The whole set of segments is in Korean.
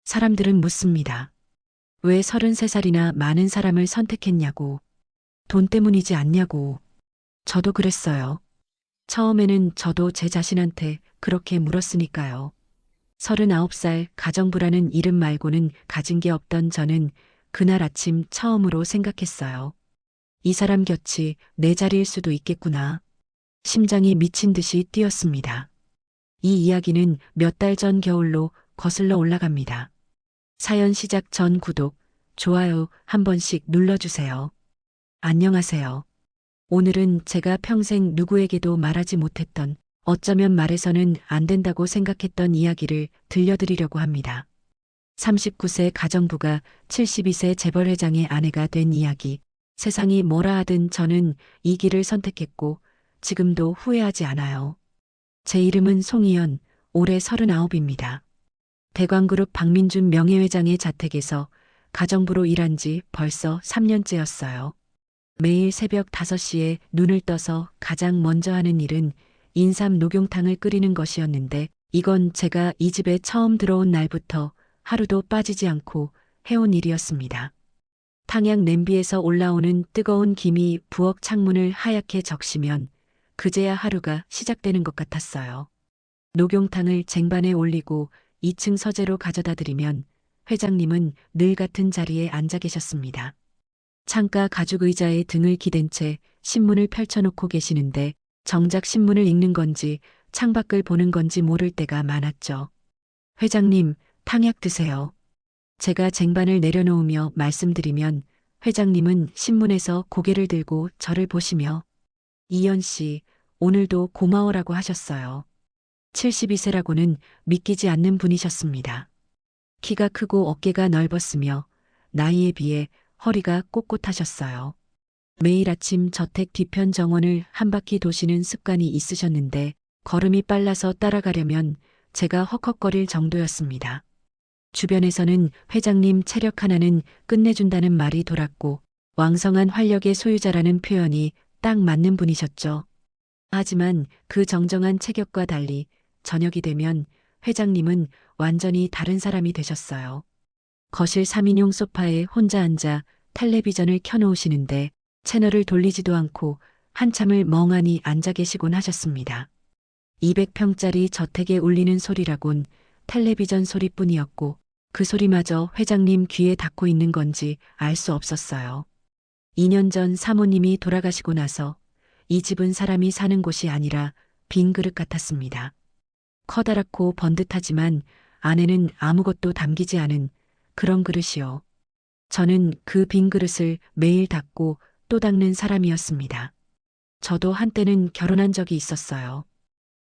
사람들은 묻습니다. 왜 33살이나 많은 사람을 선택했냐고. 돈 때문이지 않냐고. 저도 그랬어요. 처음에는 저도 제 자신한테 그렇게 물었으니까요. 39살 가정부라는 이름 말고는 가진 게 없던 저는 그날 아침 처음으로 생각했어요. 이 사람 곁이 내 자리일 수도 있겠구나. 심장이 미친 듯이 뛰었습니다. 이 이야기는 몇 달 전 겨울로 거슬러 올라갑니다. 사연 시작 전 구독, 좋아요 한 번씩 눌러주세요. 안녕하세요. 오늘은 제가 평생 누구에게도 말하지 못했던, 어쩌면 말해서는 안 된다고 생각했던 이야기를 들려드리려고 합니다. 39세 가정부가 72세 재벌회장의 아내가 된 이야기. 세상이 뭐라 하든 저는 이 길을 선택했고 지금도 후회하지 않아요. 제 이름은 송희연, 올해 39입니다. 대광그룹 박민준 명예회장의 자택에서 가정부로 일한 지 벌써 3년째였어요. 매일 새벽 5시에 눈을 떠서 가장 먼저 하는 일은 인삼 녹용탕을 끓이는 것이었는데, 이건 제가 이 집에 처음 들어온 날부터 하루도 빠지지 않고 해온 일이었습니다. 탕약 냄비에서 올라오는 뜨거운 김이 부엌 창문을 하얗게 적시면 그제야 하루가 시작되는 것 같았어요. 녹용탕을 쟁반에 올리고 2층 서재로 가져다 드리면 회장님은 늘 같은 자리에 앉아 계셨습니다. 창가 가죽 의자에 등을 기댄 채 신문을 펼쳐놓고 계시는데, 정작 신문을 읽는 건지 창밖을 보는 건지 모를 때가 많았죠. 회장님, 탕약 드세요. 제가 쟁반을 내려놓으며 말씀드리면 회장님은 신문에서 고개를 들고 저를 보시며 이연 씨, 오늘도 고마워라고 하셨어요. 72세라고는 믿기지 않는 분이셨습니다. 키가 크고 어깨가 넓었으며 나이에 비해 허리가 꼿꼿하셨어요. 매일 아침 저택 뒤편 정원을 한 바퀴 도시는 습관이 있으셨는데, 걸음이 빨라서 따라가려면 제가 헉헉거릴 정도였습니다. 주변에서는 회장님 체력 하나는 끝내준다는 말이 돌았고, 왕성한 활력의 소유자라는 표현이 딱 맞는 분이셨죠. 하지만 그 정정한 체격과 달리 저녁이 되면 회장님은 완전히 다른 사람이 되셨어요. 거실 3인용 소파에 혼자 앉아 텔레비전을 켜놓으시는데 채널을 돌리지도 않고 한참을 멍하니 앉아 계시곤 하셨습니다. 200평짜리 저택에 울리는 소리라곤 텔레비전 소리뿐이었고, 그 소리마저 회장님 귀에 닿고 있는 건지 알 수 없었어요. 2년 전 사모님이 돌아가시고 나서 이 집은 사람이 사는 곳이 아니라 빈 그릇 같았습니다. 커다랗고 번듯하지만 안에는 아무것도 담기지 않은 그런 그릇이요. 저는 그 빈 그릇을 매일 닦고 또 닦는 사람이었습니다. 저도 한때는 결혼한 적이 있었어요.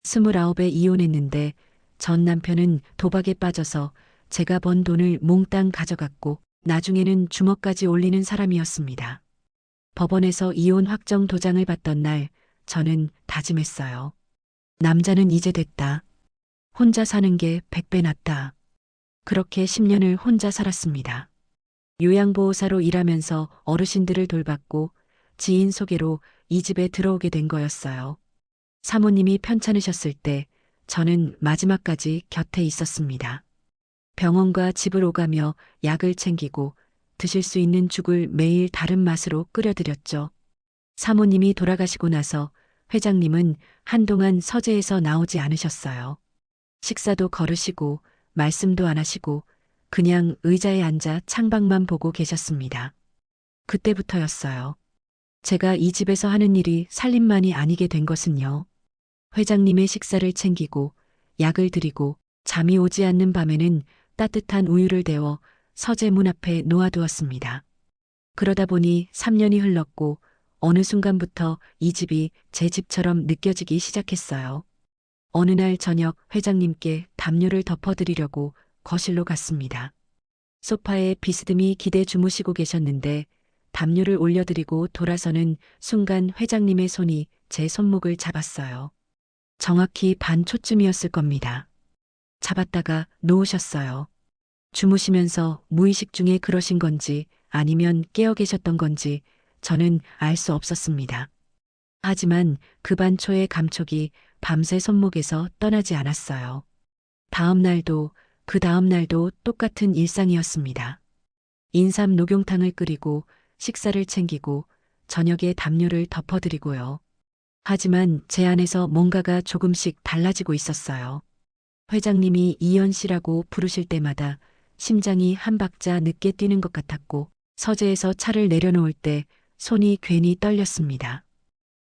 29에 이혼했는데 전 남편은 도박에 빠져서 제가 번 돈을 몽땅 가져갔고, 나중에는 주먹까지 올리는 사람이었습니다. 법원에서 이혼 확정 도장을 받던 날 저는 다짐했어요. 남자는 이제 됐다. 혼자 사는 게 100배 낫다. 그렇게 10년을 혼자 살았습니다. 요양보호사로 일하면서 어르신들을 돌봤고 지인 소개로 이 집에 들어오게 된 거였어요. 사모님이 편찮으셨을 때 저는 마지막까지 곁에 있었습니다. 병원과 집을 오가며 약을 챙기고 드실 수 있는 죽을 매일 다른 맛으로 끓여드렸죠. 사모님이 돌아가시고 나서 회장님은 한동안 서재에서 나오지 않으셨어요. 식사도 거르시고 말씀도 안 하시고 그냥 의자에 앉아 창밖만 보고 계셨습니다. 그때부터였어요. 제가 이 집에서 하는 일이 살림만이 아니게 된 것은요. 회장님의 식사를 챙기고 약을 드리고 잠이 오지 않는 밤에는 따뜻한 우유를 데워 서재 문 앞에 놓아두었습니다. 그러다 보니 3년이 흘렀고 어느 순간부터 이 집이 제 집처럼 느껴지기 시작했어요. 어느 날 저녁 회장님께 담요를 덮어드리려고 거실로 갔습니다. 소파에 비스듬히 기대 주무시고 계셨는데 담요를 올려드리고 돌아서는 순간 회장님의 손이 제 손목을 잡았어요. 정확히 반 초쯤이었을 겁니다. 잡았다가 놓으셨어요. 주무시면서 무의식 중에 그러신 건지 아니면 깨어 계셨던 건지 저는 알 수 없었습니다. 하지만 그 반초의 감촉이 밤새 손목에서 떠나지 않았어요. 다음 날도 그 다음 날도 똑같은 일상이었습니다. 인삼 녹용탕을 끓이고 식사를 챙기고 저녁에 담요를 덮어드리고요. 하지만 제 안에서 뭔가가 조금씩 달라지고 있었어요. 회장님이 이현 씨라고 부르실 때마다 심장이 한 박자 늦게 뛰는 것 같았고 서재에서 차를 내려놓을 때 손이 괜히 떨렸습니다.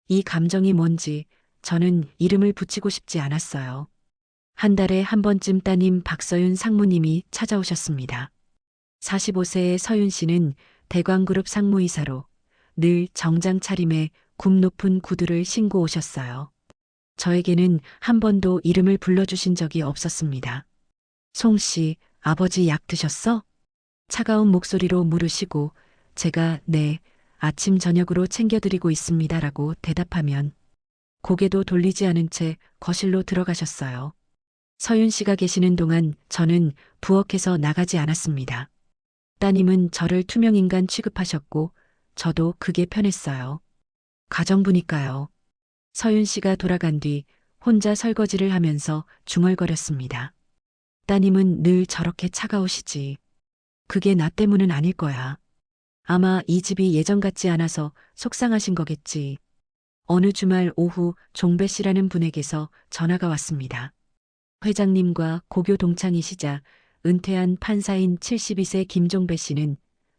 이 감정이 뭔지 저는 이름을 붙이고 싶지 않았어요. 한 달에 한 번쯤 따님 박서윤 상무님이 찾아오셨습니다. 45세의 서윤 씨는 대광그룹 상무이사로 늘 정장 차림에 굽 높은 구두를 신고 오셨어요. 저에게는 한 번도 이름을 불러주신 적이 없었습니다. 송 씨, 아버지 약 드셨어? 차가운 목소리로 물으시고 제가 네, 아침 저녁으로 챙겨드리고 있습니다라고 대답하면 고개도 돌리지 않은 채 거실로 들어가셨어요. 서윤 씨가 계시는 동안 저는 부엌에서 나가지 않았습니다. 따님은 저를 투명인간 취급하셨고 저도 그게 편했어요. 가정부니까요. 서윤 씨가 돌아간 뒤 혼자 설거지를 하면서 중얼거렸습니다. 따님은 늘 저렇게 차가우시지. 그게 나 때문은 아닐 거야. 아마 이 집이 예전 같지 않아서 속상하신 거겠지. 어느 주말 오후 종배 씨라는 분에게서 전화가 왔습니다. 회장님과 고교 동창이시자 은퇴한 판사인 72세 김종배 씨는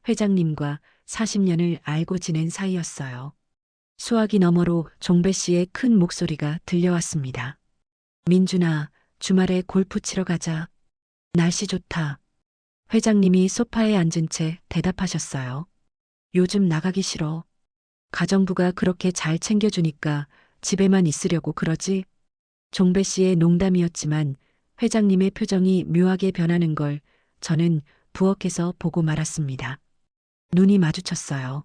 회장님과 40년을 알고 지낸 사이였어요. 수화기 너머로 종배 씨의 큰 목소리가 들려왔습니다. 민준아, 주말에 골프 치러 가자. 날씨 좋다. 회장님이 소파에 앉은 채 대답하셨어요. 요즘 나가기 싫어. 가정부가 그렇게 잘 챙겨주니까 집에만 있으려고 그러지? 종배 씨의 농담이었지만 회장님의 표정이 묘하게 변하는 걸 저는 부엌에서 보고 말았습니다. 눈이 마주쳤어요.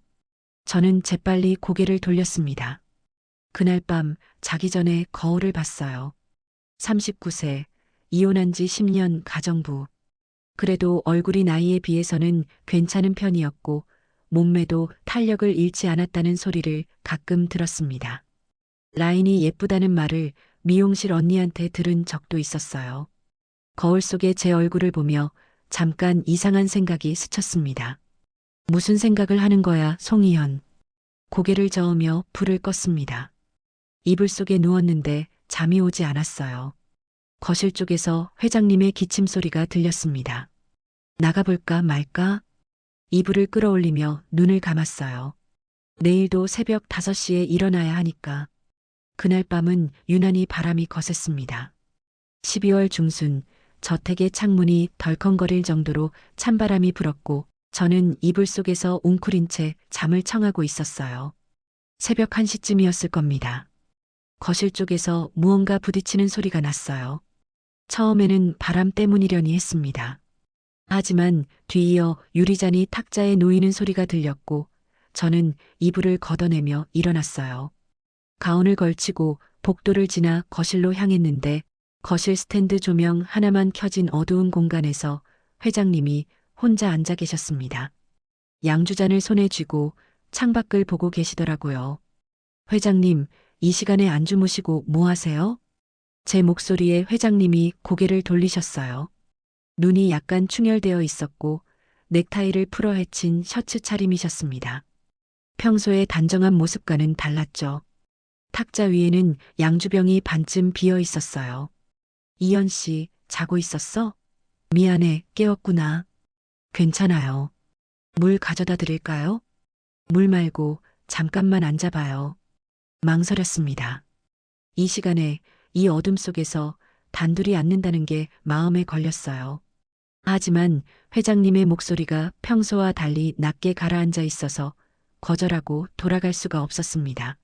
저는 재빨리 고개를 돌렸습니다. 그날 밤 자기 전에 거울을 봤어요. 39세, 이혼한 지 10년 가정부. 그래도 얼굴이 나이에 비해서는 괜찮은 편이었고 몸매도 탄력을 잃지 않았다는 소리를 가끔 들었습니다. 라인이 예쁘다는 말을 미용실 언니한테 들은 적도 있었어요. 거울 속에 제 얼굴을 보며 잠깐 이상한 생각이 스쳤습니다. 무슨 생각을 하는 거야, 송이현. 고개를 저으며 불을 껐습니다. 이불 속에 누웠는데 잠이 오지 않았어요. 거실 쪽에서 회장님의 기침 소리가 들렸습니다. 나가볼까 말까? 이불을 끌어올리며 눈을 감았어요. 내일도 새벽 5시에 일어나야 하니까. 그날 밤은 유난히 바람이 거셌습니다. 12월 중순 저택의 창문이 덜컹거릴 정도로 찬바람이 불었고 저는 이불 속에서 웅크린 채 잠을 청하고 있었어요. 새벽 1시쯤이었을 겁니다. 거실 쪽에서 무언가 부딪히는 소리가 났어요. 처음에는 바람 때문이려니 했습니다. 하지만 뒤이어 유리잔이 탁자에 놓이는 소리가 들렸고 저는 이불을 걷어내며 일어났어요. 가운을 걸치고 복도를 지나 거실로 향했는데 거실 스탠드 조명 하나만 켜진 어두운 공간에서 회장님이 혼자 앉아 계셨습니다. 양주잔을 손에 쥐고 창밖을 보고 계시더라고요. 회장님, 이 시간에 안 주무시고 뭐 하세요? 제 목소리에 회장님이 고개를 돌리셨어요. 눈이 약간 충혈되어 있었고 넥타이를 풀어 헤친 셔츠 차림이셨습니다. 평소의 단정한 모습과는 달랐죠. 탁자 위에는 양주병이 반쯤 비어 있었어요. 이현 씨, 자고 있었어? 미안해, 깨웠구나. 괜찮아요. 물 가져다 드릴까요? 물 말고 잠깐만 앉아봐요. 망설였습니다. 이 시간에 이 어둠 속에서 단둘이 앉는다는 게 마음에 걸렸어요. 하지만 회장님의 목소리가 평소와 달리 낮게 가라앉아 있어서 거절하고 돌아갈 수가 없었습니다.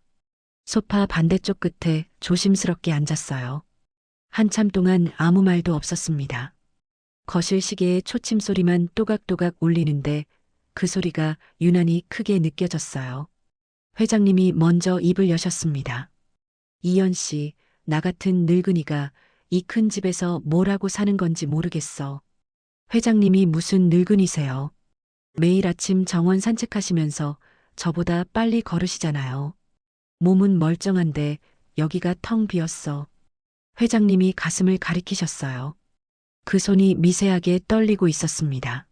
소파 반대쪽 끝에 조심스럽게 앉았어요. 한참 동안 아무 말도 없었습니다. 거실 시계의 초침 소리만 또각또각 울리는데 그 소리가 유난히 크게 느껴졌어요. 회장님이 먼저 입을 여셨습니다. 이현 씨, 나 같은 늙은이가 이 큰 집에서 뭘 하고 사는 건지 모르겠어. 회장님이 무슨 늙은이세요? 매일 아침 정원 산책하시면서 저보다 빨리 걸으시잖아요. 몸은 멀쩡한데 여기가 텅 비었어. 회장님이 가슴을 가리키셨어요. 그 손이 미세하게 떨리고 있었습니다.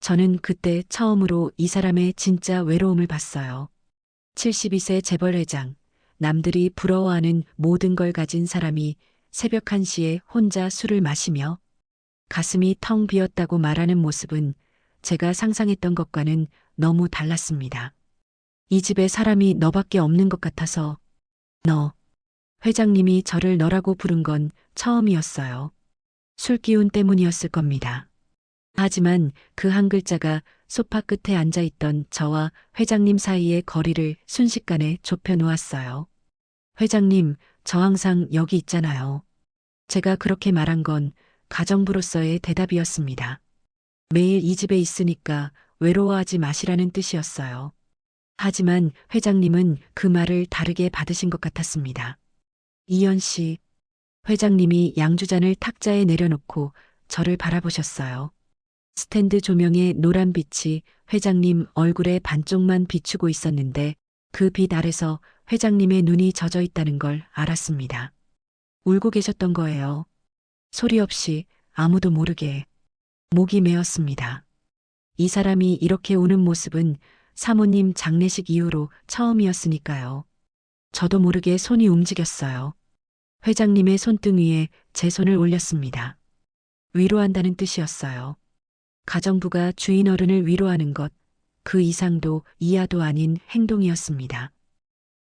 저는 그때 처음으로 이 사람의 진짜 외로움을 봤어요. 72세 재벌회장, 남들이 부러워하는 모든 걸 가진 사람이 새벽 1시에 혼자 술을 마시며 가슴이 텅 비었다고 말하는 모습은 제가 상상했던 것과는 너무 달랐습니다. 이 집에 사람이 너밖에 없는 것 같아서 너, 회장님이 저를 너라고 부른 건 처음이었어요. 술기운 때문이었을 겁니다. 하지만 그 한 글자가 소파 끝에 앉아 있던 저와 회장님 사이의 거리를 순식간에 좁혀 놓았어요. 회장님, 저 항상 여기 있잖아요. 제가 그렇게 말한 건 가정부로서의 대답이었습니다. 매일 이 집에 있으니까 외로워하지 마시라는 뜻이었어요. 하지만 회장님은 그 말을 다르게 받으신 것 같았습니다. 이현 씨, 회장님이 양주잔을 탁자에 내려놓고 저를 바라보셨어요. 스탠드 조명의 노란 빛이 회장님 얼굴에 반쪽만 비추고 있었는데 그 빛 아래서 회장님의 눈이 젖어 있다는 걸 알았습니다. 울고 계셨던 거예요. 소리 없이 아무도 모르게 목이 메었습니다. 이 사람이 이렇게 우는 모습은 사모님 장례식 이후로 처음이었으니까요. 저도 모르게 손이 움직였어요. 회장님의 손등 위에 제 손을 올렸습니다. 위로한다는 뜻이었어요. 가정부가 주인 어른을 위로하는 것, 그 이상도 이하도 아닌 행동이었습니다.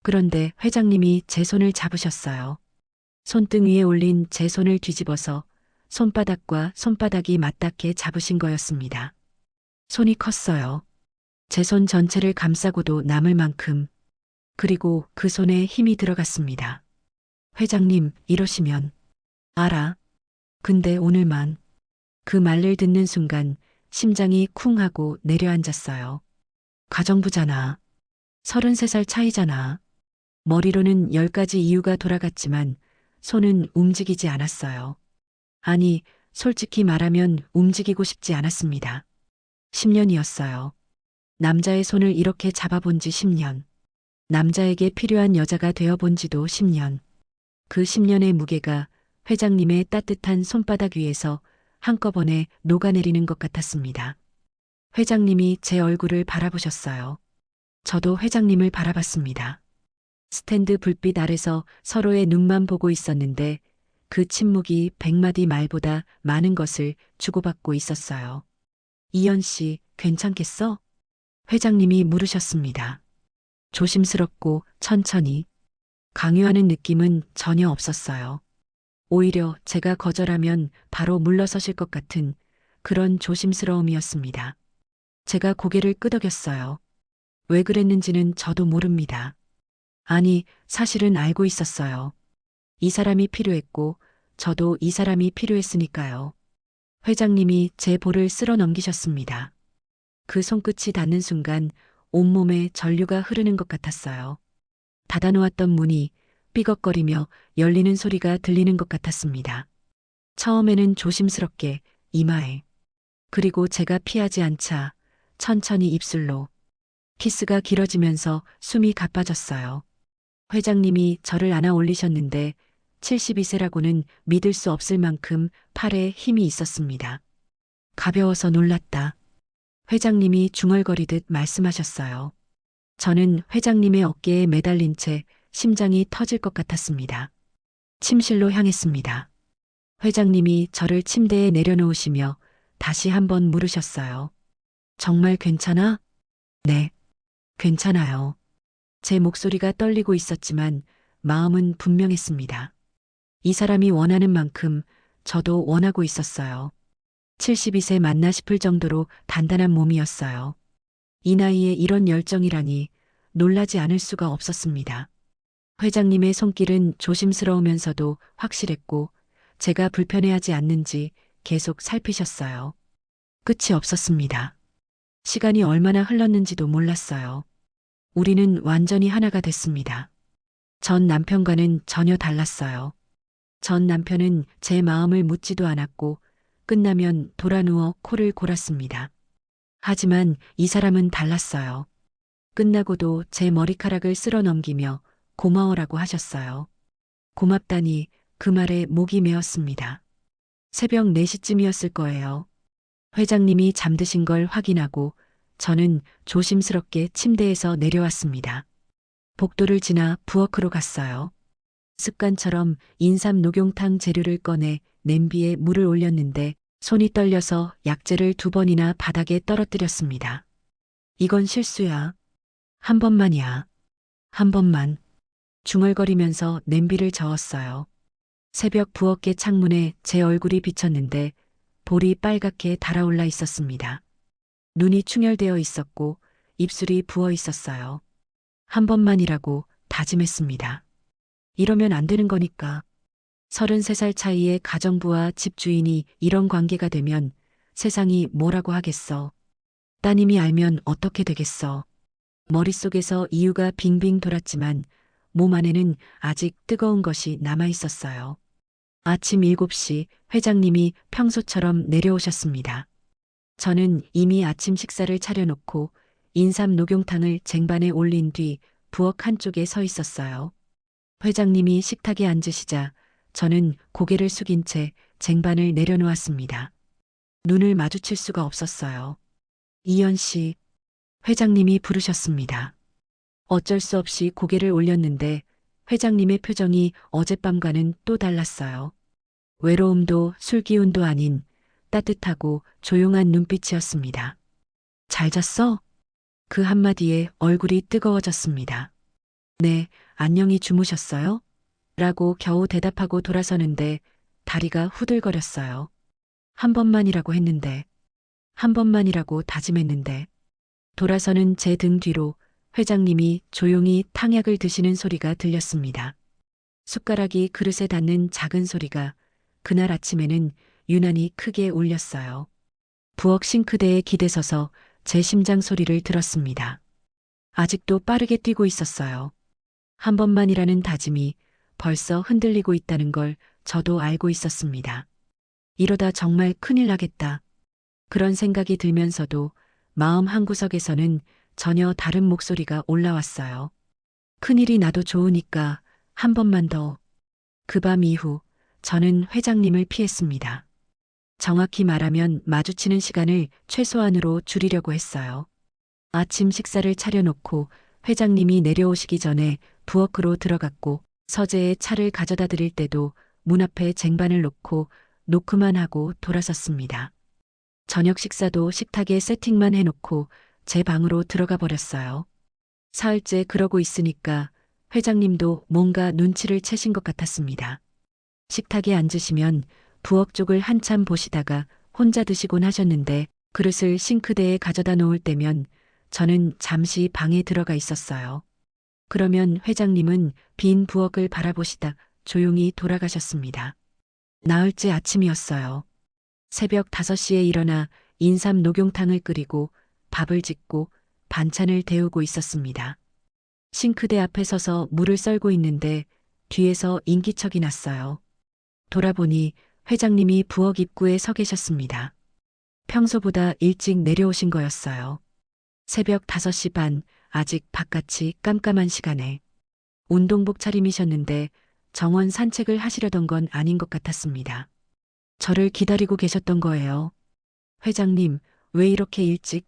그런데 회장님이 제 손을 잡으셨어요. 손등 위에 올린 제 손을 뒤집어서 손바닥과 손바닥이 맞닿게 잡으신 거였습니다. 손이 컸어요. 제 손 전체를 감싸고도 남을 만큼, 그리고 그 손에 힘이 들어갔습니다. 회장님, 이러시면. 알아. 근데 오늘만. 그 말을 듣는 순간 심장이 쿵 하고 내려앉았어요. 가정부잖아. 33살 차이잖아. 머리로는 10가지 이유가 돌아갔지만 손은 움직이지 않았어요. 아니, 솔직히 말하면 움직이고 싶지 않았습니다. 10년이었어요. 남자의 손을 이렇게 잡아본 지 10년. 남자에게 필요한 여자가 되어본 지도 10년. 그 10년의 무게가 회장님의 따뜻한 손바닥 위에서 한꺼번에 녹아내리는 것 같았습니다. 회장님이 제 얼굴을 바라보셨어요. 저도 회장님을 바라봤습니다. 스탠드 불빛 아래서 서로의 눈만 보고 있었는데 그 침묵이 100마디 말보다 많은 것을 주고받고 있었어요. 이현 씨, 괜찮겠어? 회장님이 물으셨습니다. 조심스럽고 천천히. 강요하는 느낌은 전혀 없었어요. 오히려 제가 거절하면 바로 물러서실 것 같은 그런 조심스러움이었습니다. 제가 고개를 끄덕였어요. 왜 그랬는지는 저도 모릅니다. 아니, 사실은 알고 있었어요. 이 사람이 필요했고, 저도 이 사람이 필요했으니까요. 회장님이 제 볼을 쓸어 넘기셨습니다. 그 손끝이 닿는 순간 온몸에 전류가 흐르는 것 같았어요. 닫아놓았던 문이 삐걱거리며 열리는 소리가 들리는 것 같았습니다. 처음에는 조심스럽게 이마에, 그리고 제가 피하지 않자 천천히 입술로 키스가 길어지면서 숨이 가빠졌어요. 회장님이 저를 안아 올리셨는데 72세라고는 믿을 수 없을 만큼 팔에 힘이 있었습니다. 가벼워서 놀랐다. 회장님이 중얼거리듯 말씀하셨어요. 저는 회장님의 어깨에 매달린 채 심장이 터질 것 같았습니다. 침실로 향했습니다. 회장님이 저를 침대에 내려놓으시며 다시 한번 물으셨어요. 정말 괜찮아? 네, 괜찮아요. 제 목소리가 떨리고 있었지만 마음은 분명했습니다. 이 사람이 원하는 만큼 저도 원하고 있었어요. 72세 맞나 싶을 정도로 단단한 몸이었어요. 이 나이에 이런 열정이라니 놀라지 않을 수가 없었습니다. 회장님의 손길은 조심스러우면서도 확실했고 제가 불편해하지 않는지 계속 살피셨어요. 끝이 없었습니다. 시간이 얼마나 흘렀는지도 몰랐어요. 우리는 완전히 하나가 됐습니다. 전 남편과는 전혀 달랐어요. 전 남편은 제 마음을 묻지도 않았고 끝나면 돌아누워 코를 골았습니다. 하지만 이 사람은 달랐어요. 끝나고도 제 머리카락을 쓸어 넘기며 고마워라고 하셨어요. 고맙다니 그 말에 목이 메었습니다. 새벽 4시쯤이었을 거예요. 회장님이 잠드신 걸 확인하고 저는 조심스럽게 침대에서 내려왔습니다. 복도를 지나 부엌으로 갔어요. 습관처럼 인삼 녹용탕 재료를 꺼내 냄비에 물을 올렸는데 손이 떨려서 약재를 2번이나 바닥에 떨어뜨렸습니다. 이건 실수야. 한 번만이야. 한 번만. 중얼거리면서 냄비를 저었어요. 새벽 부엌의 창문에 제 얼굴이 비쳤는데 볼이 빨갛게 달아올라 있었습니다. 눈이 충혈되어 있었고 입술이 부어 있었어요. 한 번만이라고 다짐했습니다. 이러면 안 되는 거니까. 33살 차이의 가정부와 집주인이 이런 관계가 되면 세상이 뭐라고 하겠어. 따님이 알면 어떻게 되겠어. 머릿속에서 이유가 빙빙 돌았지만 몸 안에는 아직 뜨거운 것이 남아 있었어요. 아침 7시 회장님이 평소처럼 내려오셨습니다. 저는 이미 아침 식사를 차려놓고 인삼 녹용탕을 쟁반에 올린 뒤 부엌 한쪽에 서 있었어요. 회장님이 식탁에 앉으시자 저는 고개를 숙인 채 쟁반을 내려놓았습니다. 눈을 마주칠 수가 없었어요. 이현 씨, 회장님이 부르셨습니다. 어쩔 수 없이 고개를 올렸는데 회장님의 표정이 어젯밤과는 또 달랐어요. 외로움도 술기운도 아닌 따뜻하고 조용한 눈빛이었습니다. 잘 잤어? 그 한마디에 얼굴이 뜨거워졌습니다. 네, 안녕히 주무셨어요? 라고 겨우 대답하고 돌아서는데 다리가 후들거렸어요. 한 번만이라고 했는데, 한 번만이라고 다짐했는데, 돌아서는 제 등 뒤로 회장님이 조용히 탕약을 드시는 소리가 들렸습니다. 숟가락이 그릇에 닿는 작은 소리가 그날 아침에는 유난히 크게 울렸어요. 부엌 싱크대에 기대서서 제 심장 소리를 들었습니다. 아직도 빠르게 뛰고 있었어요. 한 번만이라는 다짐이 벌써 흔들리고 있다는 걸 저도 알고 있었습니다. 이러다 정말 큰일 나겠다. 그런 생각이 들면서도 마음 한구석에서는 전혀 다른 목소리가 올라왔어요. 큰일이 나도 좋으니까 한 번만 더. 그 밤 이후 저는 회장님을 피했습니다. 정확히 말하면 마주치는 시간을 최소한으로 줄이려고 했어요. 아침 식사를 차려놓고 회장님이 내려오시기 전에 부엌으로 들어갔고 서재에 차를 가져다 드릴 때도 문 앞에 쟁반을 놓고 노크만 하고 돌아섰습니다. 저녁 식사도 식탁에 세팅만 해놓고 제 방으로 들어가 버렸어요. 사흘째 그러고 있으니까 회장님도 뭔가 눈치를 채신 것 같았습니다. 식탁에 앉으시면 부엌 쪽을 한참 보시다가 혼자 드시곤 하셨는데 그릇을 싱크대에 가져다 놓을 때면 저는 잠시 방에 들어가 있었어요. 그러면 회장님은 빈 부엌을 바라보시다 조용히 돌아가셨습니다. 나흘째 아침이었어요. 새벽 5시에 일어나 인삼 녹용탕을 끓이고 밥을 짓고 반찬을 데우고 있었습니다. 싱크대 앞에 서서 물을 썰고 있는데 뒤에서 인기척이 났어요. 돌아보니 회장님이 부엌 입구에 서 계셨습니다. 평소보다 일찍 내려오신 거였어요. 새벽 5시 반, 아직 바깥이 깜깜한 시간에. 운동복 차림이셨는데 정원 산책을 하시려던 건 아닌 것 같았습니다. 저를 기다리고 계셨던 거예요. 회장님, 왜 이렇게 일찍?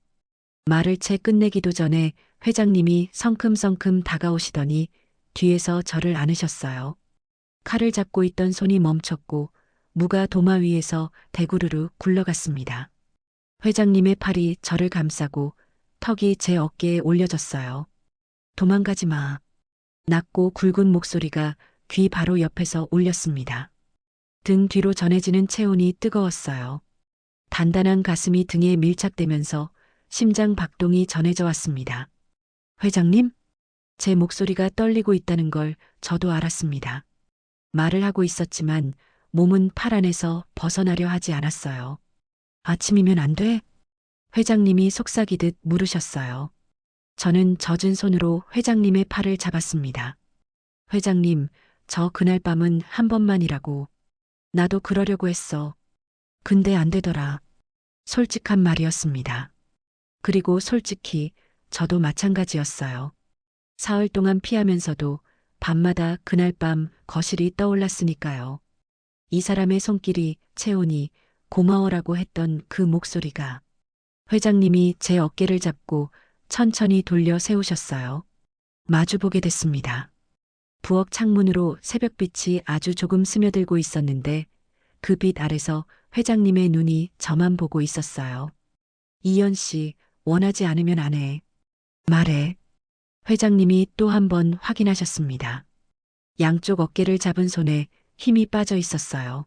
말을 채 끝내기도 전에 회장님이 성큼성큼 다가오시더니 뒤에서 저를 안으셨어요. 칼을 잡고 있던 손이 멈췄고 무가 도마 위에서 대구르르 굴러갔습니다. 회장님의 팔이 저를 감싸고 턱이 제 어깨에 올려졌어요. 도망가지 마. 낮고 굵은 목소리가 귀 바로 옆에서 울렸습니다. 등 뒤로 전해지는 체온이 뜨거웠어요. 단단한 가슴이 등에 밀착되면서 심장 박동이 전해져 왔습니다. 회장님? 제 목소리가 떨리고 있다는 걸 저도 알았습니다. 말을 하고 있었지만 몸은 팔 안에서 벗어나려 하지 않았어요. 아침이면 안 돼? 회장님이 속삭이듯 물으셨어요. 저는 젖은 손으로 회장님의 팔을 잡았습니다. 회장님, 저 그날 밤은 한 번만이라고. 나도 그러려고 했어. 근데 안 되더라. 솔직한 말이었습니다. 그리고 솔직히 저도 마찬가지였어요. 사흘 동안 피하면서도 밤마다 그날 밤 거실이 떠올랐으니까요. 이 사람의 손길이 채훈이 고마워라고 했던 그 목소리가 회장님이 제 어깨를 잡고 천천히 돌려 세우셨어요. 마주보게 됐습니다. 부엌 창문으로 새벽빛이 아주 조금 스며들고 있었는데 그 빛 아래서 회장님의 눈이 저만 보고 있었어요. 이현 씨, 원하지 않으면 안 해. 말해. 회장님이 또 한 번 확인하셨습니다. 양쪽 어깨를 잡은 손에 힘이 빠져 있었어요.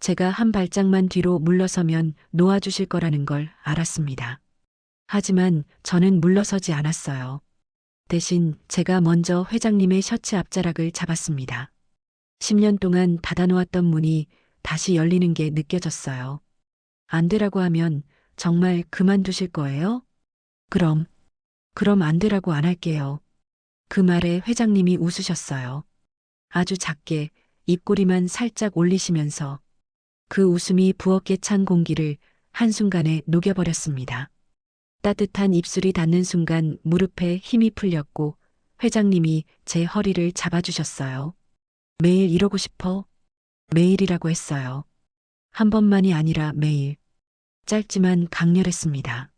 제가 한 발짝만 뒤로 물러서면 놓아주실 거라는 걸 알았습니다. 하지만 저는 물러서지 않았어요. 대신 제가 먼저 회장님의 셔츠 앞자락을 잡았습니다. 10년 동안 닫아놓았던 문이 다시 열리는 게 느껴졌어요. 안 되라고 하면 정말 그만두실 거예요? 그럼 안 되라고 안 할게요. 그 말에 회장님이 웃으셨어요. 아주 작게 입꼬리만 살짝 올리시면서 그 웃음이 부엌에 찬 공기를 한순간에 녹여버렸습니다. 따뜻한 입술이 닿는 순간 무릎에 힘이 풀렸고 회장님이 제 허리를 잡아주셨어요. 매일 이러고 싶어? 매일이라고 했어요. 한 번만이 아니라 매일. 짧지만 강렬했습니다.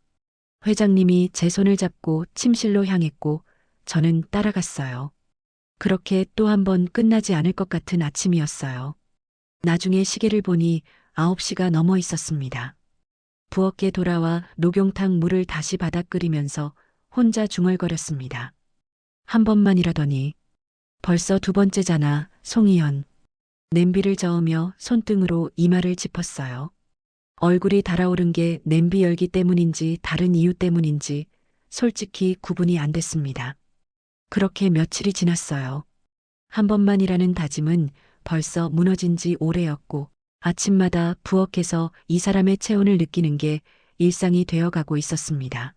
회장님이 제 손을 잡고 침실로 향했고 저는 따라갔어요. 그렇게 또 한 번 끝나지 않을 것 같은 아침이었어요. 나중에 시계를 보니 9시가 넘어 있었습니다. 부엌에 돌아와 녹용탕 물을 다시 받아 끓이면서 혼자 중얼거렸습니다. 한 번만이라더니 벌써 두 번째잖아, 송이현. 냄비를 저으며 손등으로 이마를 짚었어요. 얼굴이 달아오른 게 냄비 열기 때문인지 다른 이유 때문인지 솔직히 구분이 안 됐습니다. 그렇게 며칠이 지났어요. 한 번만이라는 다짐은 벌써 무너진 지 오래였고 아침마다 부엌에서 이 사람의 체온을 느끼는 게 일상이 되어가고 있었습니다.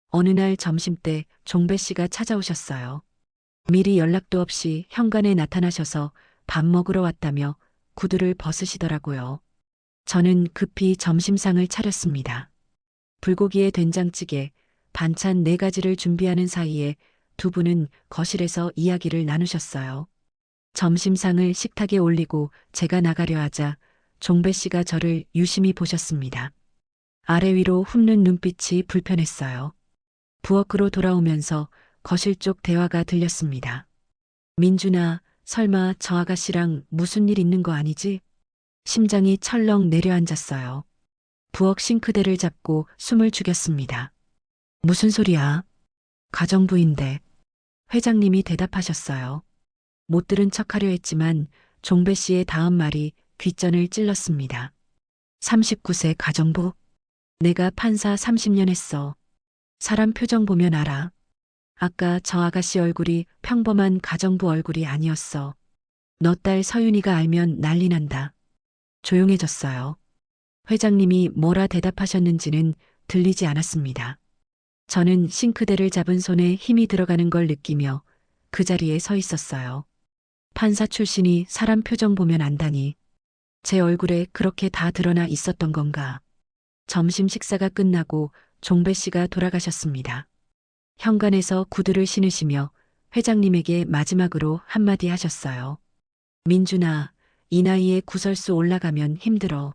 어느 날 점심때 종배 씨가 찾아오셨어요. 미리 연락도 없이 현관에 나타나셔서 밥 먹으러 왔다며 구두를 벗으시더라고요. 저는 급히 점심상을 차렸습니다. 불고기에 된장찌개, 반찬 4가지를 준비하는 사이에 두 분은 거실에서 이야기를 나누셨어요. 점심상을 식탁에 올리고 제가 나가려 하자 종배 씨가 저를 유심히 보셨습니다. 아래 위로 훑는 눈빛이 불편했어요. 부엌으로 돌아오면서 거실 쪽 대화가 들렸습니다. 민준아, 설마 저 아가씨랑 무슨 일 있는 거 아니지? 심장이 철렁 내려앉았어요. 부엌 싱크대를 잡고 숨을 죽였습니다. 무슨 소리야? 가정부인데. 회장님이 대답하셨어요. 못 들은 척하려 했지만 종배 씨의 다음 말이 귓전을 찔렀습니다. 39세 가정부? 내가 판사 30년 했어. 사람 표정 보면 알아. 아까 저 아가씨 얼굴이 평범한 가정부 얼굴이 아니었어. 너 딸 서윤이가 알면 난리 난다. 조용해졌어요. 회장님이 뭐라 대답하셨는지는 들리지 않았습니다. 저는 싱크대를 잡은 손에 힘이 들어가는 걸 느끼며 그 자리에 서 있었어요. 판사 출신이 사람 표정 보면 안다니. 제 얼굴에 그렇게 다 드러나 있었던 건가. 점심 식사가 끝나고 종배 씨가 돌아가셨습니다. 현관에서 구두를 신으시며 회장님에게 마지막으로 한마디 하셨어요. 민준아, 이 나이에 구설수 올라가면 힘들어.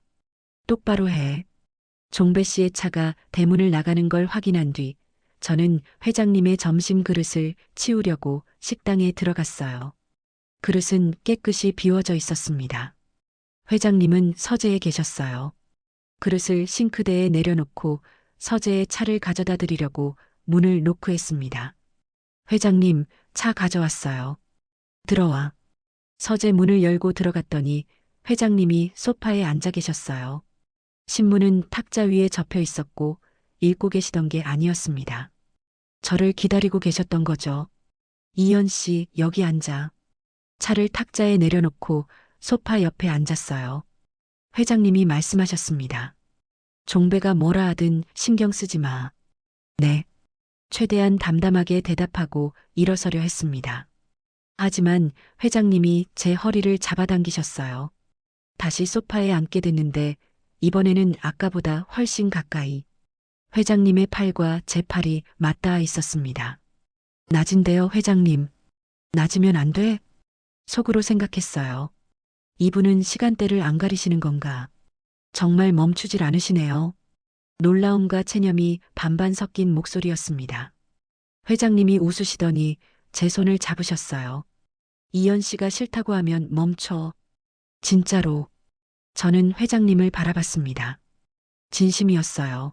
똑바로 해. 종배 씨의 차가 대문을 나가는 걸 확인한 뒤 저는 회장님의 점심 그릇을 치우려고 식당에 들어갔어요. 그릇은 깨끗이 비워져 있었습니다. 회장님은 서재에 계셨어요. 그릇을 싱크대에 내려놓고 서재에 차를 가져다 드리려고 문을 노크했습니다. 회장님, 차 가져왔어요. 들어와. 서재 문을 열고 들어갔더니 회장님이 소파에 앉아 계셨어요. 신문은 탁자 위에 접혀 있었고 읽고 계시던 게 아니었습니다. 저를 기다리고 계셨던 거죠. 이현 씨, 여기 앉아. 차를 탁자에 내려놓고 소파 옆에 앉았어요. 회장님이 말씀하셨습니다. 종배가 뭐라 하든 신경 쓰지 마. 네. 최대한 담담하게 대답하고 일어서려 했습니다. 하지만 회장님이 제 허리를 잡아당기셨어요. 다시 소파에 앉게 됐는데 이번에는 아까보다 훨씬 가까이. 회장님의 팔과 제 팔이 맞닿아 있었습니다. 낮은데요, 회장님. 낮으면 안 돼? 속으로 생각했어요. 이분은 시간대를 안 가리시는 건가? 정말 멈추질 않으시네요. 놀라움과 체념이 반반 섞인 목소리였습니다. 회장님이 웃으시더니 제 손을 잡으셨어요. 이현 씨가 싫다고 하면 멈춰. 진짜로. 저는 회장님을 바라봤습니다. 진심이었어요.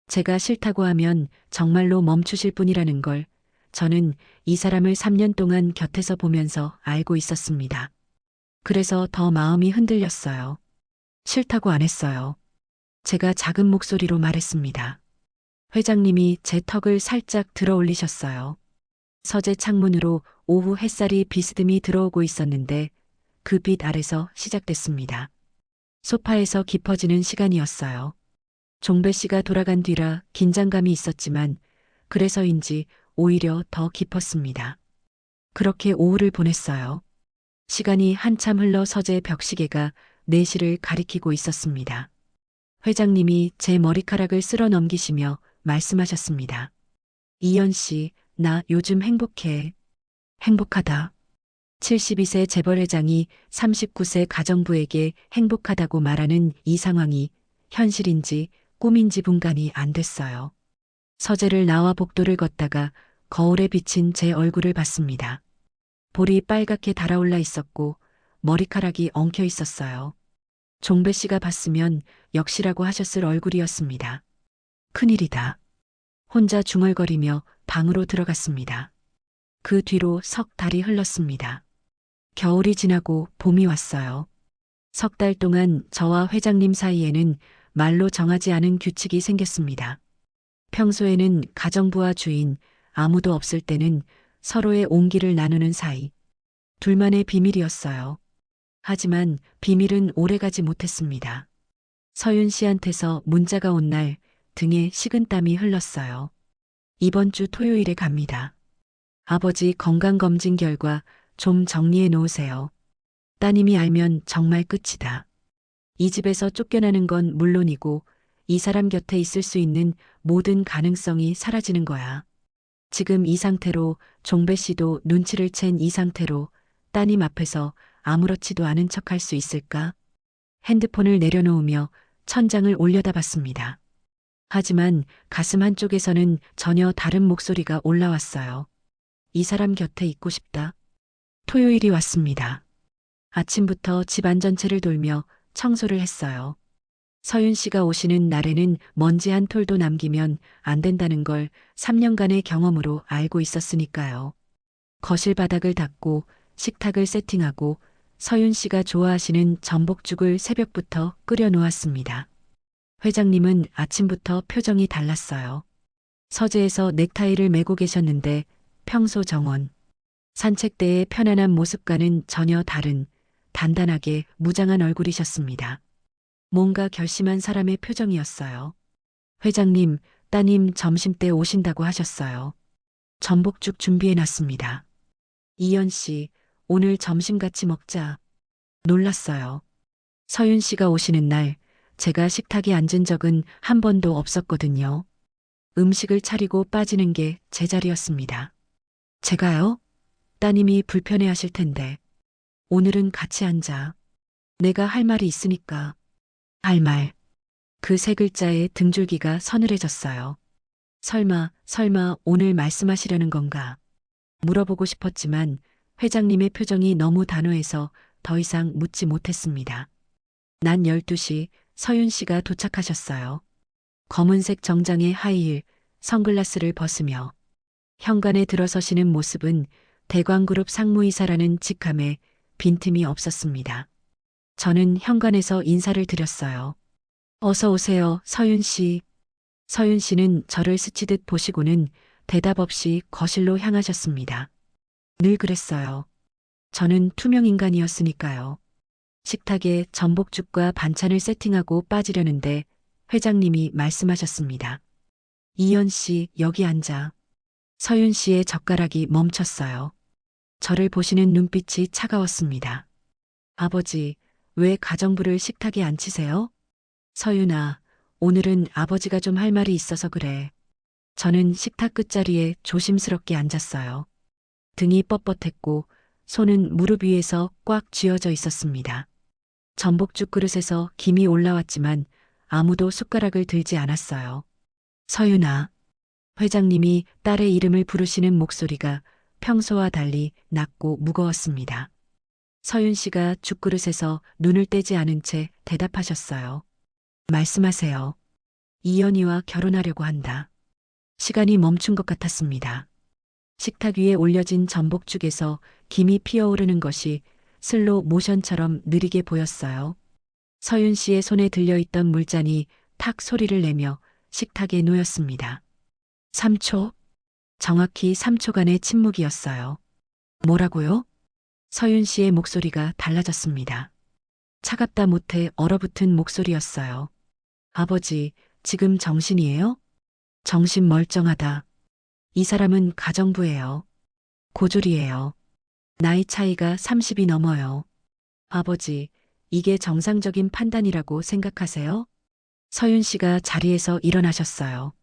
제가 싫다고 하면 정말로 멈추실 분이라는 걸 저는 이 사람을 3년 동안 곁에서 보면서 알고 있었습니다. 그래서 더 마음이 흔들렸어요. 싫다고 안 했어요. 제가 작은 목소리로 말했습니다. 회장님이 제 턱을 살짝 들어 올리셨어요. 서재 창문으로 오후 햇살이 비스듬히 들어오고 있었는데 그 빛 아래서 시작됐습니다. 소파에서 깊어지는 시간이었어요. 종배 씨가 돌아간 뒤라 긴장감이 있었지만 그래서인지 오히려 더 깊었습니다. 그렇게 오후를 보냈어요. 시간이 한참 흘러 서재 벽시계가 4시를 가리키고 있었습니다. 회장님이 제 머리카락을 쓸어 넘기시며 말씀하셨습니다. 이현 씨, 나 요즘 행복해. 행복하다. 72세 재벌회장이 39세 가정부에게 행복하다고 말하는 이 상황이 현실인지 꿈인지 분간이 안 됐어요. 서재를 나와 복도를 걷다가 거울에 비친 제 얼굴을 봤습니다. 볼이 빨갛게 달아올라 있었고 머리카락이 엉켜 있었어요. 종배 씨가 봤으면 역시라고 하셨을 얼굴이었습니다. 큰일이다. 혼자 중얼거리며 방으로 들어갔습니다. 그 뒤로 석 달이 흘렀습니다. 겨울이 지나고 봄이 왔어요. 3달 동안 저와 회장님 사이에는 말로 정하지 않은 규칙이 생겼습니다. 평소에는 가정부와 주인, 아무도 없을 때는 서로의 온기를 나누는 사이. 둘만의 비밀이었어요. 하지만 비밀은 오래가지 못했습니다. 서윤 씨한테서 문자가 온 날 등에 식은땀이 흘렀어요. 이번 주 토요일에 갑니다. 아버지 건강검진 결과 좀 정리해 놓으세요. 따님이 알면 정말 끝이다. 이 집에서 쫓겨나는 건 물론이고 이 사람 곁에 있을 수 있는 모든 가능성이 사라지는 거야. 지금 이 상태로 종배 씨도 눈치를 챈 이 상태로 따님 앞에서 아무렇지도 않은 척할 수 있을까? 핸드폰을 내려놓으며 천장을 올려다봤습니다. 하지만 가슴 한쪽에서는 전혀 다른 목소리가 올라왔어요. 이 사람 곁에 있고 싶다. 토요일이 왔습니다. 아침부터 집안 전체를 돌며 청소를 했어요. 서윤 씨가 오시는 날에는 먼지 한 톨도 남기면 안 된다는 걸 3년간의 경험으로 알고 있었으니까요. 거실 바닥을 닦고 식탁을 세팅하고 서윤 씨가 좋아하시는 전복죽을 새벽부터 끓여 놓았습니다. 회장님은 아침부터 표정이 달랐어요. 서재에서 넥타이를 메고 계셨는데 평소 정원, 산책 때의 편안한 모습과는 전혀 다른 단단하게 무장한 얼굴이셨습니다. 뭔가 결심한 사람의 표정이었어요. 회장님, 따님 점심때 오신다고 하셨어요. 전복죽 준비해놨습니다. 이현 씨, 오늘 점심 같이 먹자. 놀랐어요. 서윤 씨가 오시는 날 제가 식탁에 앉은 적은 한 번도 없었거든요. 음식을 차리고 빠지는 게 제 자리였습니다. 제가요? 따님이 불편해 하실 텐데. 오늘은 같이 앉아. 내가 할 말이 있으니까. 할 말. 그 세 글자에 등줄기가 서늘해졌어요. 설마 오늘 말씀하시려는 건가? 물어보고 싶었지만 회장님의 표정이 너무 단호해서 더 이상 묻지 못했습니다. 낮 12시 서윤 씨가 도착하셨어요. 검은색 정장에 하이힐, 선글라스를 벗으며 현관에 들어서시는 모습은 대광그룹 상무이사라는 직함에 빈틈이 없었습니다. 저는 현관에서 인사를 드렸어요. 어서 오세요, 서윤 씨. 서윤 씨는 저를 스치듯 보시고는 대답 없이 거실로 향하셨습니다. 늘 그랬어요. 저는 투명 인간이었으니까요. 식탁에 전복죽과 반찬을 세팅하고 빠지려는데 회장님이 말씀하셨습니다. 이현 씨, 여기 앉아. 서윤 씨의 젓가락이 멈췄어요. 저를 보시는 눈빛이 차가웠습니다. 아버지, 왜 가정부를 식탁에 앉히세요? 서윤아, 오늘은 아버지가 좀 할 말이 있어서 그래. 저는 식탁 끝자리에 조심스럽게 앉았어요. 등이 뻣뻣했고 손은 무릎 위에서 꽉 쥐어져 있었습니다. 전복죽 그릇에서 김이 올라왔지만 아무도 숟가락을 들지 않았어요. 서윤아. 회장님이 딸의 이름을 부르시는 목소리가 평소와 달리 낮고 무거웠습니다. 서윤 씨가 죽그릇에서 눈을 떼지 않은 채 대답하셨어요. 말씀하세요. 이연희와 결혼하려고 한다. 시간이 멈춘 것 같았습니다. 식탁 위에 올려진 전복죽에서 김이 피어오르는 것이 슬로 모션처럼 느리게 보였어요. 서윤 씨의 손에 들려있던 물잔이 탁 소리를 내며 식탁에 놓였습니다. 3초? 정확히 3초간의 침묵이었어요. 뭐라고요? 서윤 씨의 목소리가 달라졌습니다. 차갑다 못해 얼어붙은 목소리였어요. 아버지, 지금 정신이에요? 정신 멀쩡하다. 이 사람은 가정부예요. 고졸이에요. 나이 차이가 30이 넘어요. 아버지, 이게 정상적인 판단이라고 생각하세요? 서윤 씨가 자리에서 일어나셨어요.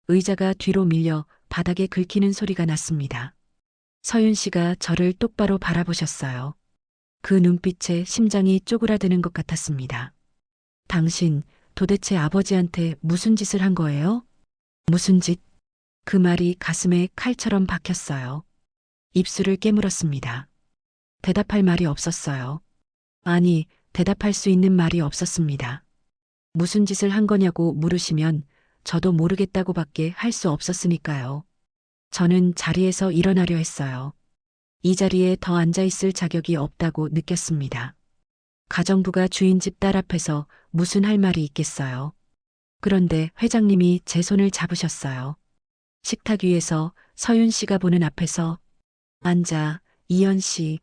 의자가 뒤로 밀려 바닥에 긁히는 소리가 났습니다. 서윤 씨가 저를 똑바로 바라보셨어요. 그 눈빛에 심장이 쪼그라드는 것 같았습니다. 당신 도대체 아버지한테 무슨 짓을 한 거예요? 무슨 짓? 그 말이 가슴에 칼처럼 박혔어요. 입술을 깨물었습니다. 대답할 말이 없었어요. 아니, 대답할 수 있는 말이 없었습니다. 무슨 짓을 한 거냐고 물으시면 저도 모르겠다고밖에 할 수 없었으니까요. 저는 자리에서 일어나려 했어요. 이 자리에 더 앉아있을 자격이 없다고 느꼈습니다. 가정부가 주인집 딸 앞에서 무슨 할 말이 있겠어요. 그런데 회장님이 제 손을 잡으셨어요. 식탁 위에서 서윤 씨가 보는 앞에서 앉아, 이연 씨.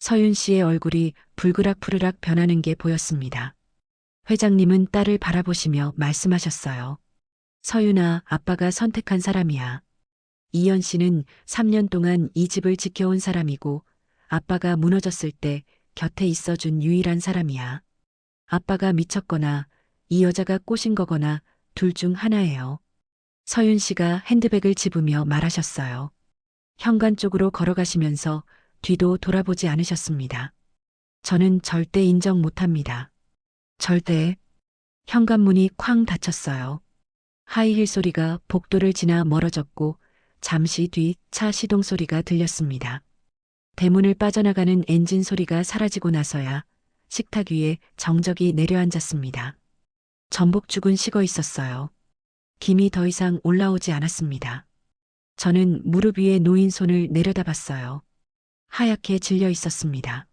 서윤 씨의 얼굴이 불그락푸르락 변하는 게 보였습니다. 회장님은 딸을 바라보시며 말씀하셨어요. 서윤아, 아빠가 선택한 사람이야. 이연 씨는 3년 동안 이 집을 지켜온 사람이고 아빠가 무너졌을 때 곁에 있어준 유일한 사람이야. 아빠가 미쳤거나 이 여자가 꼬신 거거나 둘 중 하나예요. 서윤 씨가 핸드백을 집으며 말하셨어요. 현관 쪽으로 걸어가시면서 뒤도 돌아보지 않으셨습니다. 저는 절대 인정 못합니다. 절대. 현관문이 쾅 닫혔어요. 하이힐 소리가 복도를 지나 멀어졌고 잠시 뒤 차 시동 소리가 들렸습니다. 대문을 빠져나가는 엔진 소리가 사라지고 나서야 식탁 위에 정적이 내려앉았습니다. 전복죽은 식어 있었어요. 김이 더 이상 올라오지 않았습니다. 저는 무릎 위에 놓인 손을 내려다봤어요. 하얗게 질려 있었습니다.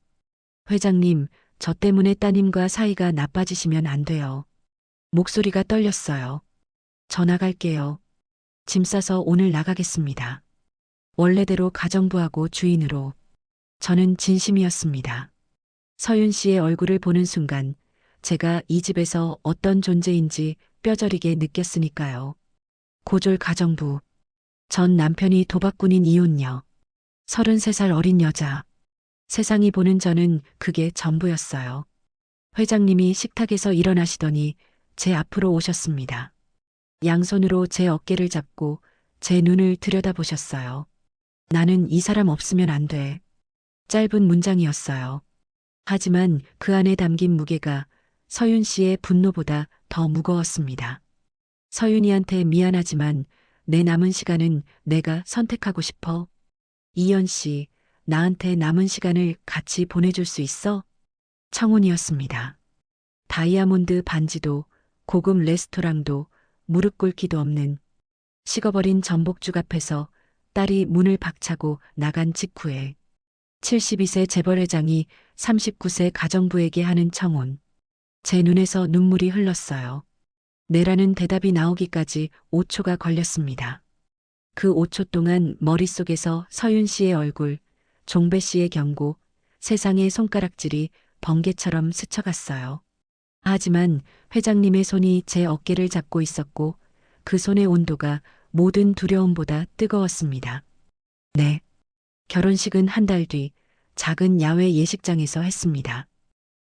회장님, 저 때문에 따님과 사이가 나빠지시면 안 돼요. 목소리가 떨렸어요. 저 나갈게요. 짐 싸서 오늘 나가겠습니다. 원래대로 가정부하고 주인으로. 저는 진심이었습니다. 서윤 씨의 얼굴을 보는 순간 제가 이 집에서 어떤 존재인지 뼈저리게 느꼈으니까요. 고졸 가정부. 전 남편이 도박꾼인 이혼녀. 33살 어린 여자. 세상이 보는 저는 그게 전부였어요. 회장님이 식탁에서 일어나시더니 제 앞으로 오셨습니다. 양손으로 제 어깨를 잡고 제 눈을 들여다보셨어요. 나는 이 사람 없으면 안 돼. 짧은 문장이었어요. 하지만 그 안에 담긴 무게가 서윤 씨의 분노보다 더 무거웠습니다. 서윤이한테 미안하지만 내 남은 시간은 내가 선택하고 싶어. 이연 씨, 나한테 남은 시간을 같이 보내줄 수 있어? 청혼이었습니다. 다이아몬드 반지도 고급 레스토랑도 무릎 꿇기도 없는 식어버린 전복죽 앞에서 딸이 문을 박차고 나간 직후에 72세 재벌회장이 39세 가정부에게 하는 청혼. 제 눈에서 눈물이 흘렀어요. 네라는 대답이 나오기까지 5초가 걸렸습니다. 그 5초 동안 머릿속에서 서윤 씨의 얼굴, 종배 씨의 경고, 세상의 손가락질이 번개처럼 스쳐갔어요. 하지만 회장님의 손이 제 어깨를 잡고 있었고 그 손의 온도가 모든 두려움보다 뜨거웠습니다. 네. 결혼식은 한 달 뒤 작은 야외 예식장에서 했습니다.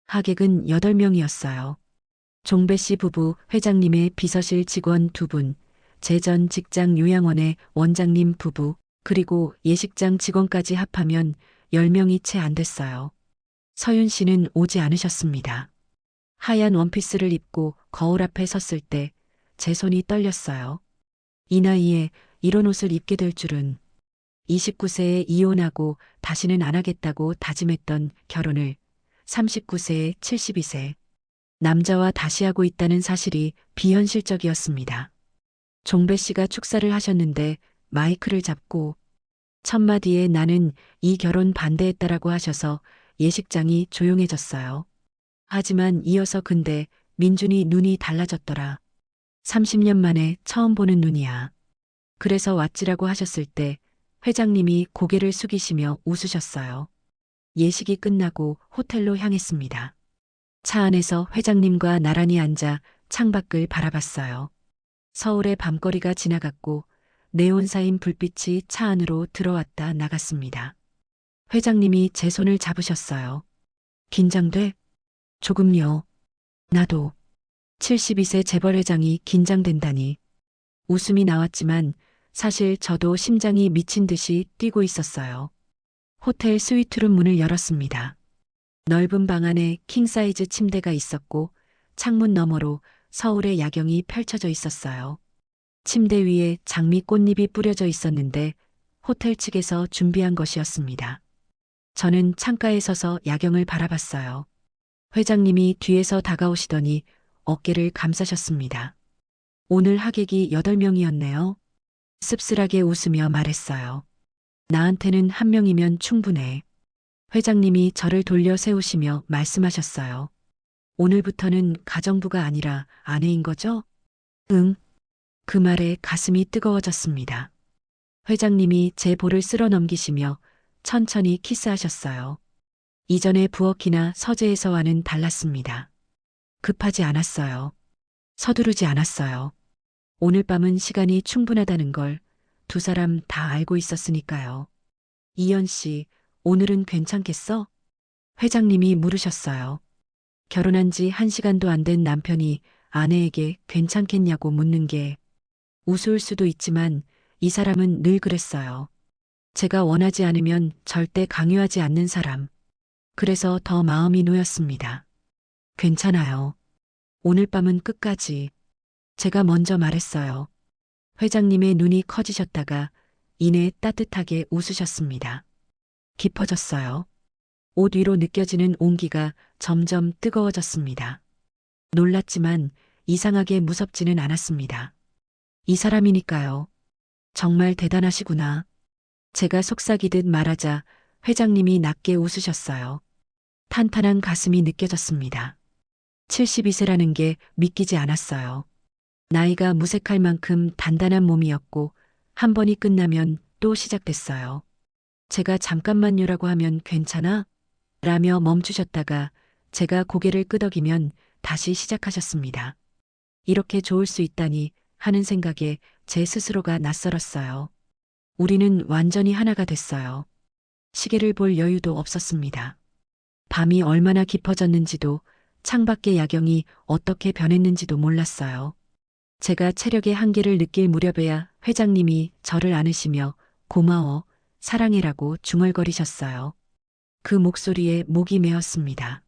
하객은 8명이었어요. 종배 씨 부부, 회장님의 비서실 직원 2분, 제 전 직장 요양원의 원장님 부부, 그리고 예식장 직원까지 합하면 10명이 채 안 됐어요. 서윤 씨는 오지 않으셨습니다. 하얀 원피스를 입고 거울 앞에 섰을 때 제 손이 떨렸어요. 이 나이에 이런 옷을 입게 될 줄은. 29세에 이혼하고 다시는 안 하겠다고 다짐했던 결혼을 39세에 72세 남자와 다시 하고 있다는 사실이 비현실적이었습니다. 종배 씨가 축사를 하셨는데 마이크를 잡고 첫마디에 나는 이 결혼 반대했다라고 하셔서 예식장이 조용해졌어요. 하지만 이어서 근데 민준이 눈이 달라졌더라. 30년 만에 처음 보는 눈이야. 그래서 왔지라고 하셨을 때 회장님이 고개를 숙이시며 웃으셨어요. 예식이 끝나고 호텔로 향했습니다. 차 안에서 회장님과 나란히 앉아 창밖을 바라봤어요. 서울의 밤거리가 지나갔고 네온사인 불빛이 차 안으로 들어왔다 나갔습니다. 회장님이 제 손을 잡으셨어요. 긴장돼? 조금요. 나도. 72세 재벌 회장이 긴장된다니. 웃음이 나왔지만 사실 저도 심장이 미친 듯이 뛰고 있었어요. 호텔 스위트룸 문을 열었습니다. 넓은 방 안에 킹사이즈 침대가 있었고 창문 너머로 서울의 야경이 펼쳐져 있었어요. 침대 위에 장미 꽃잎이 뿌려져 있었는데 호텔 측에서 준비한 것이었습니다. 저는 창가에 서서 야경을 바라봤어요. 회장님이 뒤에서 다가오시더니 어깨를 감싸셨습니다. 오늘 하객이 8명이었네요. 씁쓸하게 웃으며 말했어요. 나한테는 1명이면 충분해. 회장님이 저를 돌려 세우시며 말씀하셨어요. 오늘부터는 가정부가 아니라 아내인 거죠? 응. 그 말에 가슴이 뜨거워졌습니다. 회장님이 제 볼을 쓸어 넘기시며 천천히 키스하셨어요. 이전의 부엌이나 서재에서와는 달랐습니다. 급하지 않았어요. 서두르지 않았어요. 오늘 밤은 시간이 충분하다는 걸 두 사람 다 알고 있었으니까요. 이연 씨, 오늘은 괜찮겠어? 회장님이 물으셨어요. 결혼한 지 1시간도 안 된 남편이 아내에게 괜찮겠냐고 묻는 게 우스울 수도 있지만 이 사람은 늘 그랬어요. 제가 원하지 않으면 절대 강요하지 않는 사람. 그래서 더 마음이 놓였습니다. 괜찮아요. 오늘 밤은 끝까지. 제가 먼저 말했어요. 회장님의 눈이 커지셨다가 이내 따뜻하게 웃으셨습니다. 깊어졌어요. 옷 위로 느껴지는 온기가 점점 뜨거워졌습니다. 놀랐지만 이상하게 무섭지는 않았습니다. 이 사람이니까요. 정말 대단하시구나. 제가 속삭이듯 말하자 회장님이 낮게 웃으셨어요. 탄탄한 가슴이 느껴졌습니다. 72세라는 게 믿기지 않았어요. 나이가 무색할 만큼 단단한 몸이었고 한 번이 끝나면 또 시작됐어요. 제가 잠깐만요라고 하면 괜찮아? 라며 멈추셨다가 제가 고개를 끄덕이면 다시 시작하셨습니다. 이렇게 좋을 수 있다니 하는 생각에 제 스스로가 낯설었어요. 우리는 완전히 하나가 됐어요. 시계를 볼 여유도 없었습니다. 밤이 얼마나 깊어졌는지도 창밖의 야경이 어떻게 변했는지도 몰랐어요. 제가 체력의 한계를 느낄 무렵에야 회장님이 저를 안으시며 고마워, 사랑해라고 중얼거리셨어요. 그 목소리에 목이 메었습니다.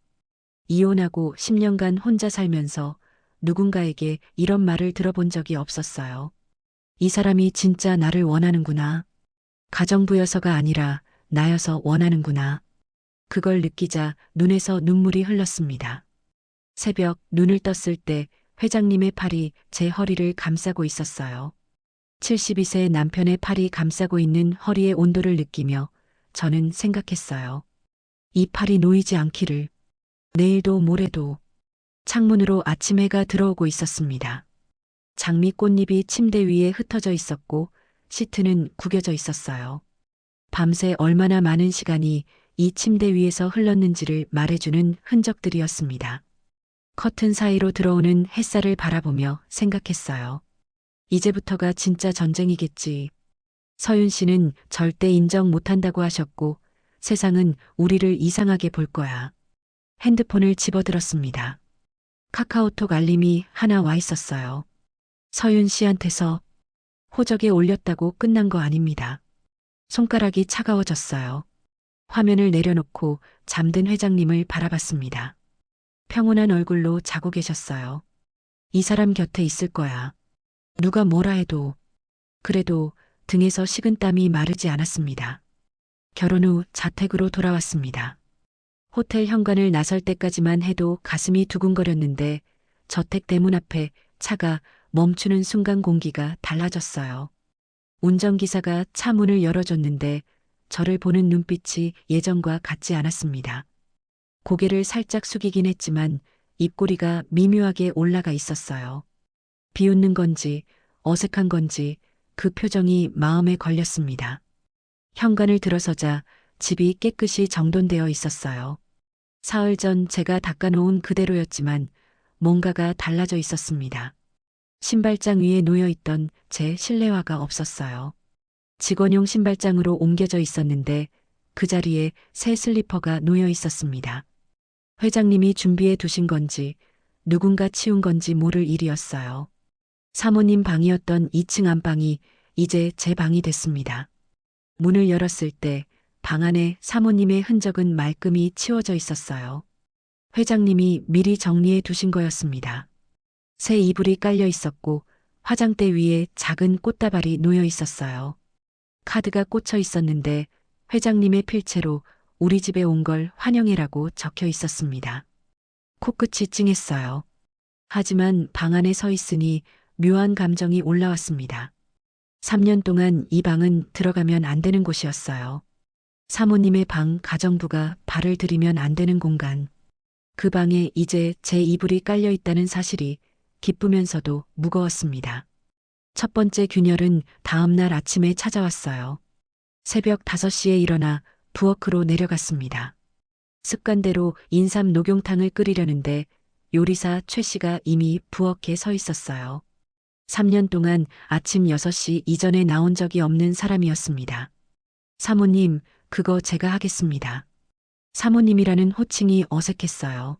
이혼하고 10년간 혼자 살면서 누군가에게 이런 말을 들어본 적이 없었어요. 이 사람이 진짜 나를 원하는구나. 가정부여서가 아니라 나여서 원하는구나. 그걸 느끼자 눈에서 눈물이 흘렀습니다. 새벽 눈을 떴을 때 회장님의 팔이 제 허리를 감싸고 있었어요. 72세 남편의 팔이 감싸고 있는 허리의 온도를 느끼며 저는 생각했어요. 이 팔이 놓이지 않기를. 내일도 모레도. 창문으로 아침 해가 들어오고 있었습니다. 장미 꽃잎이 침대 위에 흩어져 있었고 시트는 구겨져 있었어요. 밤새 얼마나 많은 시간이 이 침대 위에서 흘렀는지를 말해주는 흔적들이었습니다. 커튼 사이로 들어오는 햇살을 바라보며 생각했어요. 이제부터가 진짜 전쟁이겠지. 서윤 씨는 절대 인정 못한다고 하셨고 세상은 우리를 이상하게 볼 거야. 핸드폰을 집어들었습니다. 카카오톡 알림이 하나 와 있었어요. 서윤 씨한테서. 호적에 올렸다고 끝난 거 아닙니다. 손가락이 차가워졌어요. 화면을 내려놓고 잠든 회장님을 바라봤습니다. 평온한 얼굴로 자고 계셨어요. 이 사람 곁에 있을 거야. 누가 뭐라 해도. 그래도 등에서 식은땀이 마르지 않았습니다. 결혼 후 자택으로 돌아왔습니다. 호텔 현관을 나설 때까지만 해도 가슴이 두근거렸는데 저택 대문 앞에 차가 멈추는 순간 공기가 달라졌어요. 운전기사가 차 문을 열어줬는데 저를 보는 눈빛이 예전과 같지 않았습니다. 고개를 살짝 숙이긴 했지만 입꼬리가 미묘하게 올라가 있었어요. 비웃는 건지 어색한 건지 그 표정이 마음에 걸렸습니다. 현관을 들어서자 집이 깨끗이 정돈되어 있었어요. 사흘 전 제가 닦아놓은 그대로였지만 뭔가가 달라져 있었습니다. 신발장 위에 놓여있던 제 실내화가 없었어요. 직원용 신발장으로 옮겨져 있었는데 그 자리에 새 슬리퍼가 놓여 있었습니다. 회장님이 준비해 두신 건지 누군가 치운 건지 모를 일이었어요. 사모님 방이었던 2층 안방이 이제 제 방이 됐습니다. 문을 열었을 때 방 안에 사모님의 흔적은 말끔히 치워져 있었어요. 회장님이 미리 정리해 두신 거였습니다. 새 이불이 깔려 있었고 화장대 위에 작은 꽃다발이 놓여 있었어요. 카드가 꽂혀 있었는데 회장님의 필체로 우리 집에 온 걸 환영해라고 적혀 있었습니다. 코끝이 찡했어요. 하지만 방 안에 서 있으니 묘한 감정이 올라왔습니다. 3년 동안 이 방은 들어가면 안 되는 곳이었어요. 사모님의 방, 가정부가 발을 들이면 안 되는 공간. 그 방에 이제 제 이불이 깔려 있다는 사실이 기쁘면서도 무거웠습니다. 첫 번째 균열은 다음 날 아침에 찾아왔어요. 새벽 5시에 일어나 부엌으로 내려갔습니다. 습관대로 인삼 녹용탕을 끓이려는데 요리사 최 씨가 이미 부엌에 서 있었어요. 3년 동안 아침 6시 이전에 나온 적이 없는 사람이었습니다. 사모님, 그거 제가 하겠습니다. 사모님이라는 호칭이 어색했어요.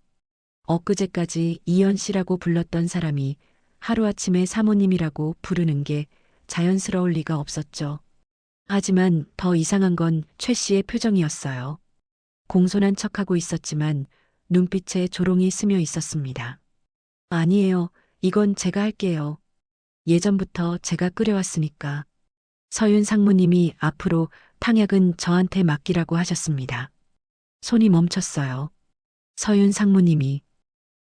엊그제까지 이현 씨라고 불렀던 사람이 하루아침에 사모님이라고 부르는 게 자연스러울 리가 없었죠. 하지만 더 이상한 건 최 씨의 표정이었어요. 공손한 척하고 있었지만 눈빛에 조롱이 스며 있었습니다. 아니에요. 이건 제가 할게요. 예전부터 제가 끓여왔으니까. 서윤 상무님이 앞으로 탕약은 저한테 맡기라고 하셨습니다. 손이 멈췄어요. 서윤 상무님이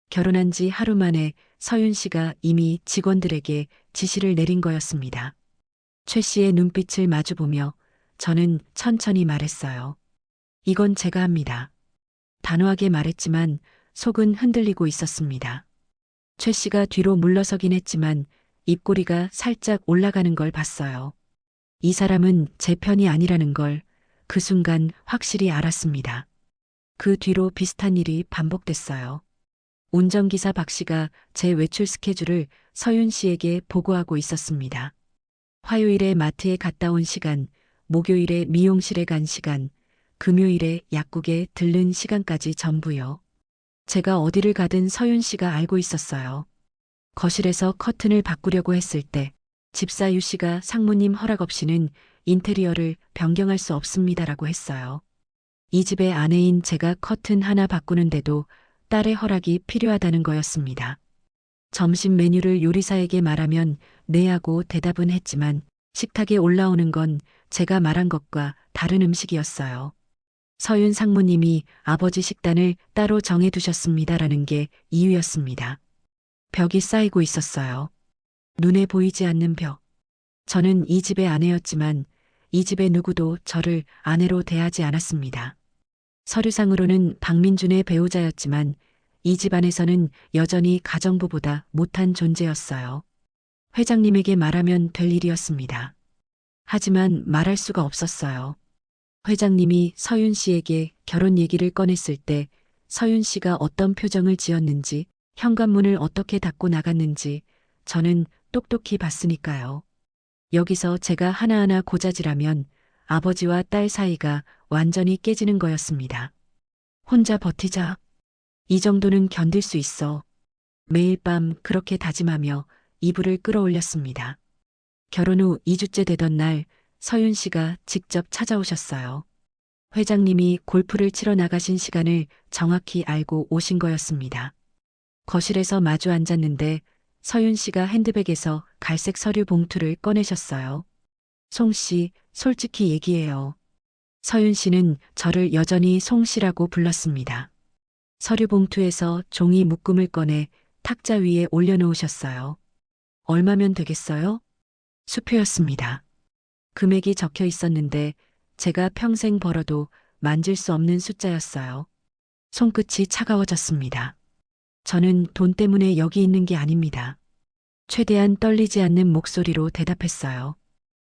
결혼한 지 하루 만에 서윤 씨가 이미 직원들에게 지시를 내린 거였습니다. 최 씨의 눈빛을 마주보며 저는 천천히 말했어요. 이건 제가 합니다. 단호하게 말했지만 속은 흔들리고 있었습니다. 최 씨가 뒤로 물러서긴 했지만 입꼬리가 살짝 올라가는 걸 봤어요. 이 사람은 제 편이 아니라는 걸 그 순간 확실히 알았습니다. 그 뒤로 비슷한 일이 반복됐어요. 운전기사 박 씨가 제 외출 스케줄을 서윤 씨에게 보고하고 있었습니다. 화요일에 마트에 갔다 온 시간, 목요일에 미용실에 간 시간, 금요일에 약국에 들른 시간까지 전부요. 제가 어디를 가든 서윤 씨가 알고 있었어요. 거실에서 커튼을 바꾸려고 했을 때 집사 유 씨가 상무님 허락 없이는 인테리어를 변경할 수 없습니다라고 했어요. 이 집의 아내인 제가 커튼 하나 바꾸는데도 딸의 허락이 필요하다는 거였습니다. 점심 메뉴를 요리사에게 말하면 네 하고 대답은 했지만 식탁에 올라오는 건 제가 말한 것과 다른 음식이었어요. 서윤 상무님이 아버지 식단을 따로 정해두셨습니다라는 게 이유였습니다. 벽이 쌓이고 있었어요. 눈에 보이지 않는 벽. 저는 이 집의 아내였지만 이 집의 누구도 저를 아내로 대하지 않았습니다. 서류상으로는 박민준의 배우자였지만 이 집안에서는 여전히 가정부보다 못한 존재였어요. 회장님에게 말하면 될 일이었습니다. 하지만 말할 수가 없었어요. 회장님이 서윤 씨에게 결혼 얘기를 꺼냈을 때 서윤 씨가 어떤 표정을 지었는지 현관문을 어떻게 닫고 나갔는지 저는 똑똑히 봤으니까요. 여기서 제가 하나하나 고자질하면 아버지와 딸 사이가 완전히 깨지는 거였습니다. 혼자 버티자. 이 정도는 견딜 수 있어. 매일 밤 그렇게 다짐하며 이불을 끌어올렸습니다. 결혼 후 2주째 되던 날 서윤 씨가 직접 찾아오셨어요. 회장님이 골프를 치러 나가신 시간을 정확히 알고 오신 거였습니다. 거실에서 마주 앉았는데 서윤 씨가 핸드백에서 갈색 서류 봉투를 꺼내셨어요. 송 씨, 솔직히 얘기해요. 서윤 씨는 저를 여전히 송 씨라고 불렀습니다. 서류 봉투에서 종이 묶음을 꺼내 탁자 위에 올려놓으셨어요. 얼마면 되겠어요? 수표였습니다. 금액이 적혀 있었는데 제가 평생 벌어도 만질 수 없는 숫자였어요. 손끝이 차가워졌습니다. 저는 돈 때문에 여기 있는 게 아닙니다. 최대한 떨리지 않는 목소리로 대답했어요.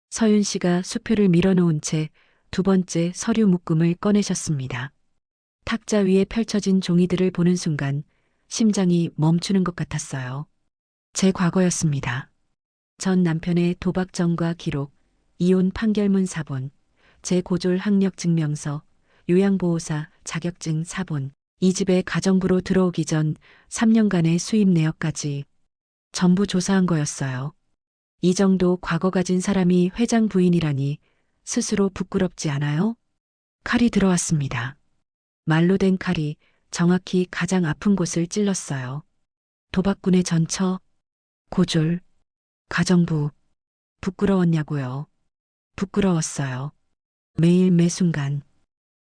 서윤 씨가 수표를 밀어놓은 채 두 번째 서류 묶음을 꺼내셨습니다. 탁자 위에 펼쳐진 종이들을 보는 순간 심장이 멈추는 것 같았어요. 제 과거였습니다. 전 남편의 도박전과 기록, 이혼 판결문 사본, 제 고졸 학력 증명서, 요양보호사 자격증 사본, 이 집에 가정부로 들어오기 전 3년간의 수입 내역까지 전부 조사한 거였어요. 이 정도 과거 가진 사람이 회장 부인이라니 스스로 부끄럽지 않아요? 칼이 들어왔습니다. 말로 된 칼이 정확히 가장 아픈 곳을 찔렀어요. 도박꾼의 전처, 고졸, 가정부, 부끄러웠냐고요. 부끄러웠어요. 매일 매순간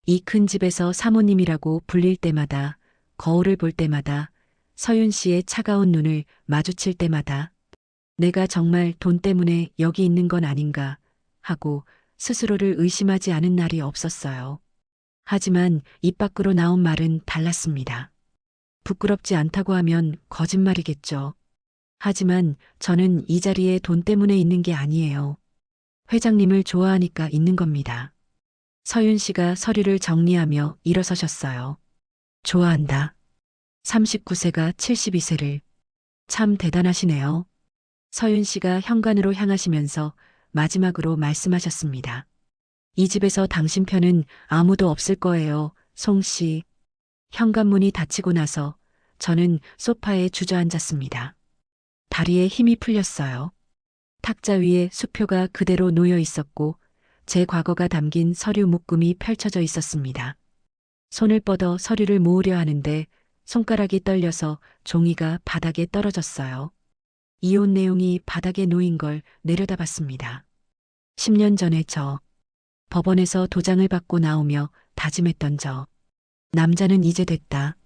이 큰 집에서 사모님이라고 불릴 때마다, 거울을 볼 때마다, 서윤 씨의 차가운 눈을 마주칠 때마다 내가 정말 돈 때문에 여기 있는 건 아닌가 하고 스스로를 의심하지 않은 날이 없었어요. 하지만 입 밖으로 나온 말은 달랐습니다. 부끄럽지 않다고 하면 거짓말이겠죠. 하지만 저는 이 자리에 돈 때문에 있는 게 아니에요. 회장님을 좋아하니까 있는 겁니다. 서윤 씨가 서류를 정리하며 일어서셨어요. 좋아한다. 39세가 72세를. 참 대단하시네요. 서윤 씨가 현관으로 향하시면서 마지막으로 말씀하셨습니다. 이 집에서 당신 편은 아무도 없을 거예요, 송 씨. 현관문이 닫히고 나서 저는 소파에 주저앉았습니다. 다리에 힘이 풀렸어요. 탁자 위에 수표가 그대로 놓여 있었고 제 과거가 담긴 서류 묶음이 펼쳐져 있었습니다. 손을 뻗어 서류를 모으려 하는데 손가락이 떨려서 종이가 바닥에 떨어졌어요. 이혼 내용이 바닥에 놓인 걸 내려다봤습니다. 10년 전에 저, 법원에서 도장을 받고 나오며 다짐했던 저. 남자는 이제 됐다.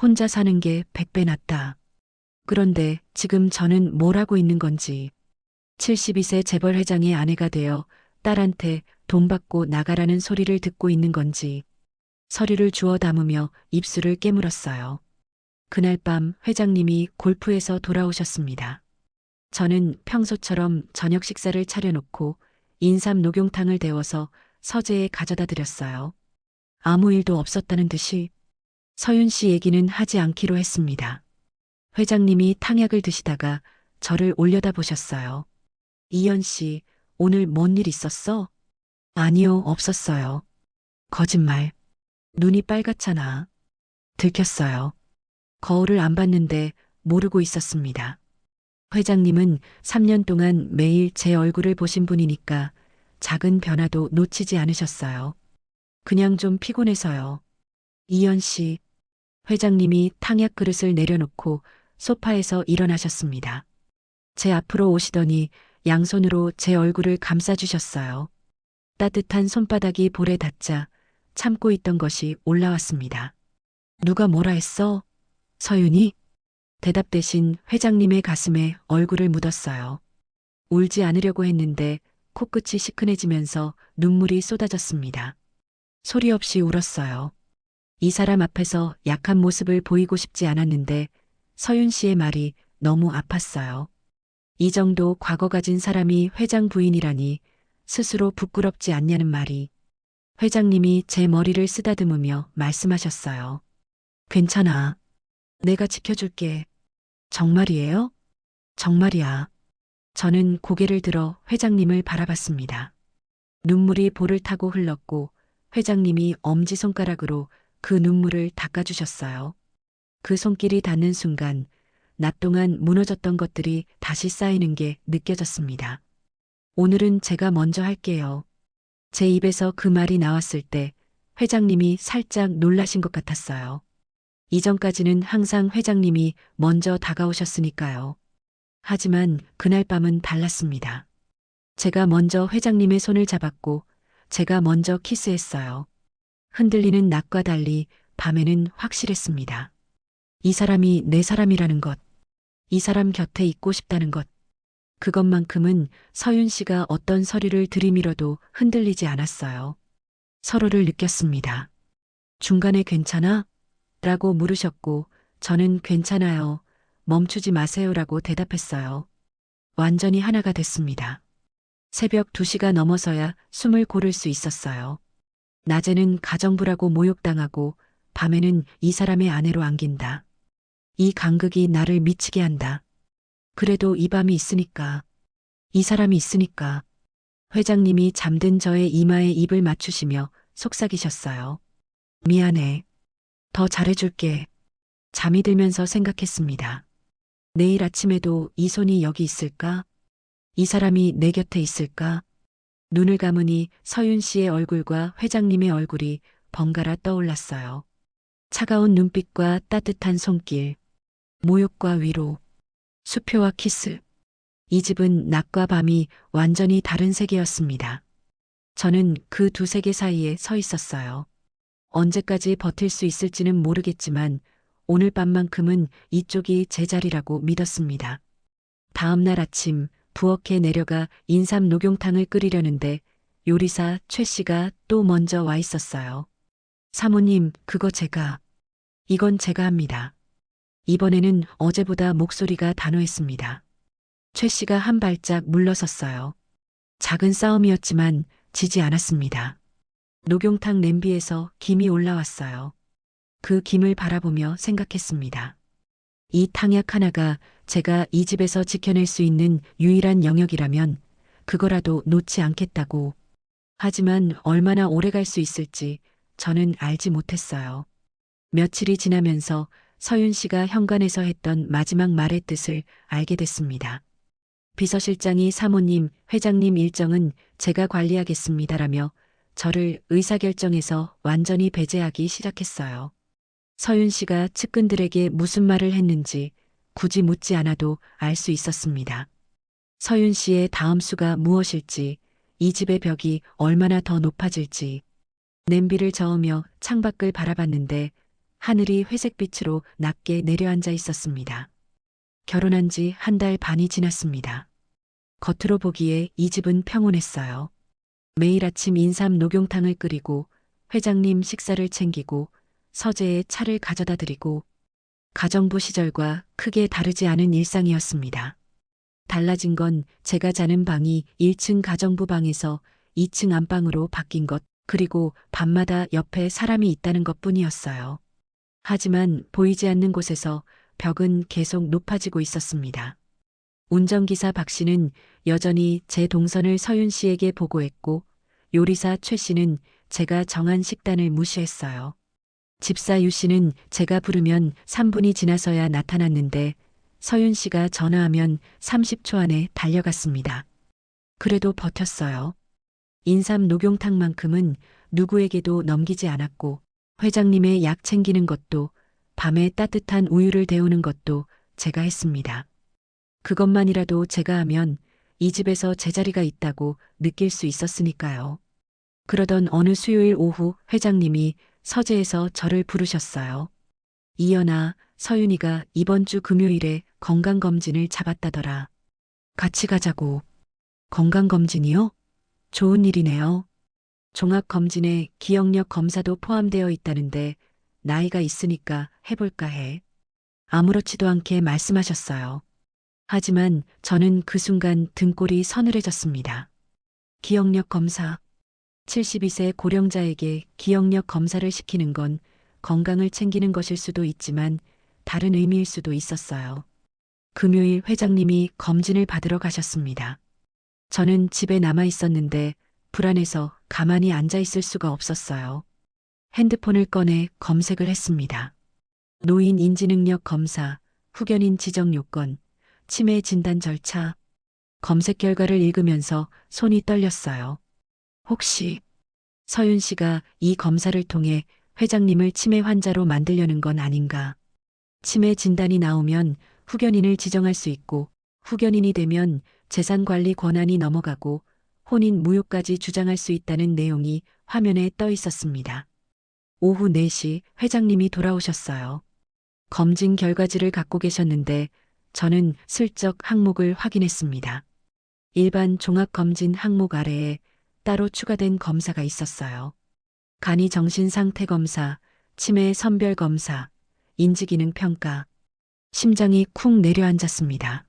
혼자 사는 게 100배 낫다. 그런데 지금 저는 뭘 하고 있는 건지. 72세 재벌 회장의 아내가 되어 딸한테 돈 받고 나가라는 소리를 듣고 있는 건지. 서류를 주워 담으며 입술을 깨물었어요. 그날 밤 회장님이 골프에서 돌아오셨습니다. 저는 평소처럼 저녁 식사를 차려놓고 인삼 녹용탕을 데워서 서재에 가져다 드렸어요. 아무 일도 없었다는 듯이 서윤 씨 얘기는 하지 않기로 했습니다. 회장님이 탕약을 드시다가 저를 올려다보셨어요. 이연 씨, 오늘 뭔 일 있었어? 아니요, 없었어요. 거짓말. 눈이 빨갛잖아. 들켰어요. 거울을 안 봤는데 모르고 있었습니다. 회장님은 3년 동안 매일 제 얼굴을 보신 분이니까 작은 변화도 놓치지 않으셨어요. 그냥 좀 피곤해서요. 이연 씨, 회장님이 탕약 그릇을 내려놓고 소파에서 일어나셨습니다. 제 앞으로 오시더니 양손으로 제 얼굴을 감싸주셨어요. 따뜻한 손바닥이 볼에 닿자 참고 있던 것이 올라왔습니다. 누가 뭐라 했어? 서윤이? 대답 대신 회장님의 가슴에 얼굴을 묻었어요. 울지 않으려고 했는데 코끝이 시큰해지면서 눈물이 쏟아졌습니다. 소리 없이 울었어요. 이 사람 앞에서 약한 모습을 보이고 싶지 않았는데 서윤 씨의 말이 너무 아팠어요. 이 정도 과거 가진 사람이 회장 부인이라니 스스로 부끄럽지 않냐는 말이. 회장님이 제 머리를 쓰다듬으며 말씀하셨어요. 괜찮아. 내가 지켜줄게. 정말이에요? 정말이야. 저는 고개를 들어 회장님을 바라봤습니다. 눈물이 볼을 타고 흘렀고 회장님이 엄지손가락으로 그 눈물을 닦아주셨어요. 그 손길이 닿는 순간 낮 동안 무너졌던 것들이 다시 쌓이는 게 느껴졌습니다. 오늘은 제가 먼저 할게요. 제 입에서 그 말이 나왔을 때 회장님이 살짝 놀라신 것 같았어요. 이전까지는 항상 회장님이 먼저 다가오셨으니까요. 하지만 그날 밤은 달랐습니다. 제가 먼저 회장님의 손을 잡았고 제가 먼저 키스했어요. 흔들리는 낮과 달리 밤에는 확실했습니다. 이 사람이 내 사람이라는 것, 이 사람 곁에 있고 싶다는 것, 그것만큼은 서윤 씨가 어떤 서류를 들이밀어도 흔들리지 않았어요. 서로를 느꼈습니다. 중간에 괜찮아? 라고 물으셨고 저는 괜찮아요. 멈추지 마세요라고 대답했어요. 완전히 하나가 됐습니다. 새벽 2시가 넘어서야 숨을 고를 수 있었어요. 낮에는 가정부라고 모욕당하고 밤에는 이 사람의 아내로 안긴다. 이 간극이 나를 미치게 한다. 그래도 이 밤이 있으니까, 이 사람이 있으니까. 회장님이 잠든 저의 이마에 입을 맞추시며 속삭이셨어요. 미안해. 더 잘해줄게. 잠이 들면서 생각했습니다. 내일 아침에도 이 손이 여기 있을까? 이 사람이 내 곁에 있을까? 눈을 감으니 서윤 씨의 얼굴과 회장님의 얼굴이 번갈아 떠올랐어요. 차가운 눈빛과 따뜻한 손길, 모욕과 위로, 수표와 키스. 이 집은 낮과 밤이 완전히 다른 세계였습니다. 저는 그 두 세계 사이에 서 있었어요. 언제까지 버틸 수 있을지는 모르겠지만 오늘 밤만큼은 이쪽이 제 자리라고 믿었습니다. 다음 날 아침 부엌에 내려가 인삼 녹용탕을 끓이려는데 요리사 최 씨가 또 먼저 와 있었어요. 사모님, 이건 제가 합니다. 이번에는 어제보다 목소리가 단호했습니다. 최 씨가 한 발짝 물러섰어요. 작은 싸움이었지만 지지 않았습니다. 녹용탕 냄비에서 김이 올라왔어요. 그 김을 바라보며 생각했습니다. 이 탕약 하나가 제가 이 집에서 지켜낼 수 있는 유일한 영역이라면 그거라도 놓지 않겠다고. 하지만 얼마나 오래 갈 수 있을지 저는 알지 못했어요. 며칠이 지나면서 서윤 씨가 현관에서 했던 마지막 말의 뜻을 알게 됐습니다. 비서실장이 사모님, 회장님 일정은 제가 관리하겠습니다라며 저를 의사결정에서 완전히 배제하기 시작했어요. 서윤 씨가 측근들에게 무슨 말을 했는지 굳이 묻지 않아도 알 수 있었습니다. 서윤 씨의 다음 수가 무엇일지, 이 집의 벽이 얼마나 더 높아질지. 냄비를 저으며 창밖을 바라봤는데 하늘이 회색빛으로 낮게 내려앉아 있었습니다. 결혼한 지 한 달 반이 지났습니다. 겉으로 보기에 이 집은 평온했어요. 매일 아침 인삼 녹용탕을 끓이고 회장님 식사를 챙기고 서재에 차를 가져다 드리고 가정부 시절과 크게 다르지 않은 일상이었습니다. 달라진 건 제가 자는 방이 1층 가정부 방에서 2층 안방으로 바뀐 것, 그리고 밤마다 옆에 사람이 있다는 것뿐이었어요. 하지만 보이지 않는 곳에서 벽은 계속 높아지고 있었습니다. 운전기사 박 씨는 여전히 제 동선을 서윤 씨에게 보고했고 요리사 최 씨는 제가 정한 식단을 무시했어요. 집사 유 씨는 제가 부르면 3분이 지나서야 나타났는데 서윤 씨가 전화하면 30초 안에 달려갔습니다. 그래도 버텼어요. 인삼 녹용탕만큼은 누구에게도 넘기지 않았고 회장님의 약 챙기는 것도 밤에 따뜻한 우유를 데우는 것도 제가 했습니다. 그것만이라도 제가 하면 이 집에서 제 자리가 있다고 느낄 수 있었으니까요. 그러던 어느 수요일 오후 회장님이 서재에서 저를 부르셨어요. 이연아, 서윤이가 이번 주 금요일에 건강검진을 잡았다더라. 같이 가자고. 건강검진이요? 좋은 일이네요. 종합검진에 기억력 검사도 포함되어 있다는데 나이가 있으니까 해볼까 해. 아무렇지도 않게 말씀하셨어요. 하지만 저는 그 순간 등골이 서늘해졌습니다. 기억력 검사. 72세 고령자에게 기억력 검사를 시키는 건 건강을 챙기는 것일 수도 있지만 다른 의미일 수도 있었어요. 금요일 회장님이 검진을 받으러 가셨습니다. 저는 집에 남아 있었는데 불안해서 가만히 앉아 있을 수가 없었어요. 핸드폰을 꺼내 검색을 했습니다. 노인 인지능력 검사, 후견인 지정 요건, 치매 진단 절차. 검색 결과를 읽으면서 손이 떨렸어요. 혹시 서윤 씨가 이 검사를 통해 회장님을 치매 환자로 만들려는 건 아닌가. 치매 진단이 나오면 후견인을 지정할 수 있고 후견인이 되면 재산 관리 권한이 넘어가고 혼인 무효까지 주장할 수 있다는 내용이 화면에 떠 있었습니다. 오후 4시 회장님이 돌아오셨어요. 검진 결과지를 갖고 계셨는데 저는 슬쩍 항목을 확인했습니다. 일반 종합검진 항목 아래에 따로 추가된 검사가 있었어요. 간이 정신상태 검사, 치매 선별 검사, 인지기능 평가, 심장이 쿵 내려앉았습니다.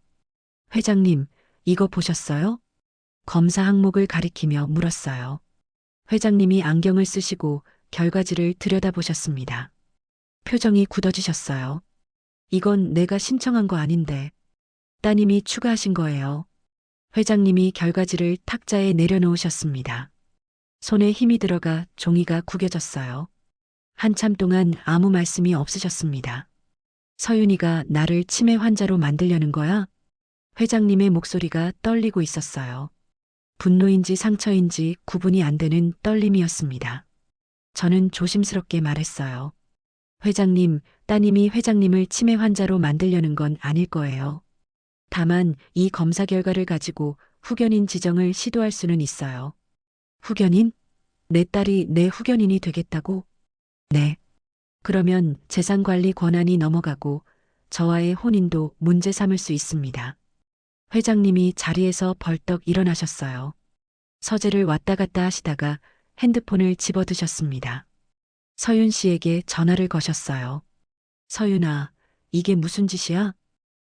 회장님, 이거 보셨어요? 검사 항목을 가리키며 물었어요. 회장님이 안경을 쓰시고 결과지를 들여다보셨습니다. 표정이 굳어지셨어요. 이건 내가 신청한 거 아닌데. 따님이 추가하신 거예요. 회장님이 결과지를 탁자에 내려놓으셨습니다. 손에 힘이 들어가 종이가 구겨졌어요. 한참 동안 아무 말씀이 없으셨습니다. 서윤이가 나를 치매 환자로 만들려는 거야? 회장님의 목소리가 떨리고 있었어요. 분노인지 상처인지 구분이 안 되는 떨림이었습니다. 저는 조심스럽게 말했어요. 회장님, 따님이 회장님을 치매 환자로 만들려는 건 아닐 거예요. 다만 이 검사 결과를 가지고 후견인 지정을 시도할 수는 있어요. 후견인? 내 딸이 내 후견인이 되겠다고? 네. 그러면 재산관리 권한이 넘어가고 저와의 혼인도 문제 삼을 수 있습니다. 회장님이 자리에서 벌떡 일어나셨어요. 서재를 왔다 갔다 하시다가 핸드폰을 집어드셨습니다. 서윤 씨에게 전화를 거셨어요. 서윤아, 이게 무슨 짓이야?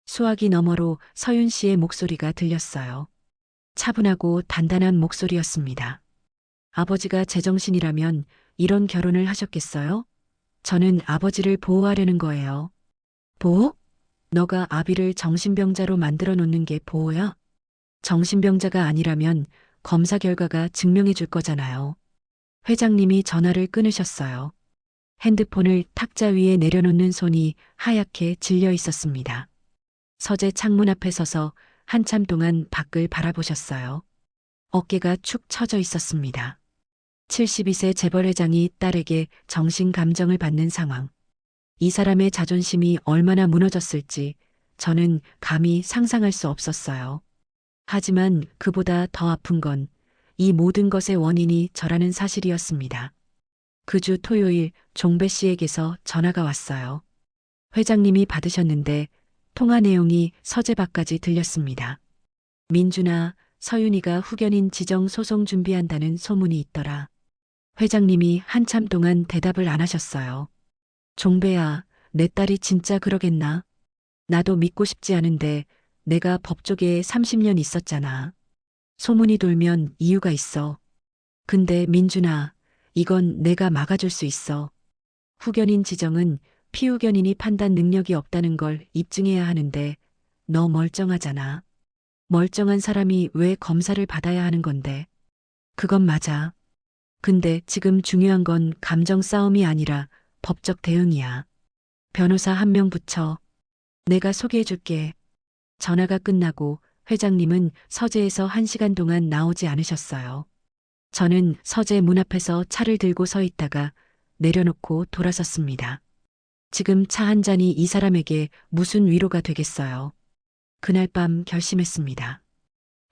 수화기 너머로 서윤 씨의 목소리가 들렸어요. 차분하고 단단한 목소리였습니다. 아버지가 제정신이라면 이런 결혼을 하셨겠어요? 저는 아버지를 보호하려는 거예요. 보호? 너가 아비를 정신병자로 만들어 놓는 게 보호야? 정신병자가 아니라면 검사 결과가 증명해 줄 거잖아요. 회장님이 전화를 끊으셨어요. 핸드폰을 탁자 위에 내려놓는 손이 하얗게 질려 있었습니다. 서재 창문 앞에 서서 한참 동안 밖을 바라보셨어요. 어깨가 축 처져 있었습니다. 72세 재벌회장이 딸에게 정신 감정을 받는 상황. 이 사람의 자존심이 얼마나 무너졌을지 저는 감히 상상할 수 없었어요. 하지만 그보다 더 아픈 건 이 모든 것의 원인이 저라는 사실이었습니다. 그 주 토요일 종배 씨에게서 전화가 왔어요. 회장님이 받으셨는데 통화 내용이 서재 밖까지 들렸습니다. 민준아, 서윤이가 후견인 지정 소송 준비한다는 소문이 있더라. 회장님이 한참 동안 대답을 안 하셨어요. 종배야, 내 딸이 진짜 그러겠나? 나도 믿고 싶지 않은데 내가 법조계에 30년 있었잖아. 소문이 돌면 이유가 있어. 근데 민준아, 이건 내가 막아줄 수 있어. 후견인 지정은 피후견인이 판단 능력이 없다는 걸 입증해야 하는데 너 멀쩡하잖아. 멀쩡한 사람이 왜 검사를 받아야 하는 건데. 그건 맞아. 근데 지금 중요한 건 감정 싸움이 아니라 법적 대응이야. 변호사 한 명 붙여. 내가 소개해줄게. 전화가 끝나고 회장님은 서재에서 1시간 동안 나오지 않으셨어요. 저는 서재 문 앞에서 차를 들고 서 있다가 내려놓고 돌아섰습니다. 지금 차 한 잔이 이 사람에게 무슨 위로가 되겠어요. 그날 밤 결심했습니다.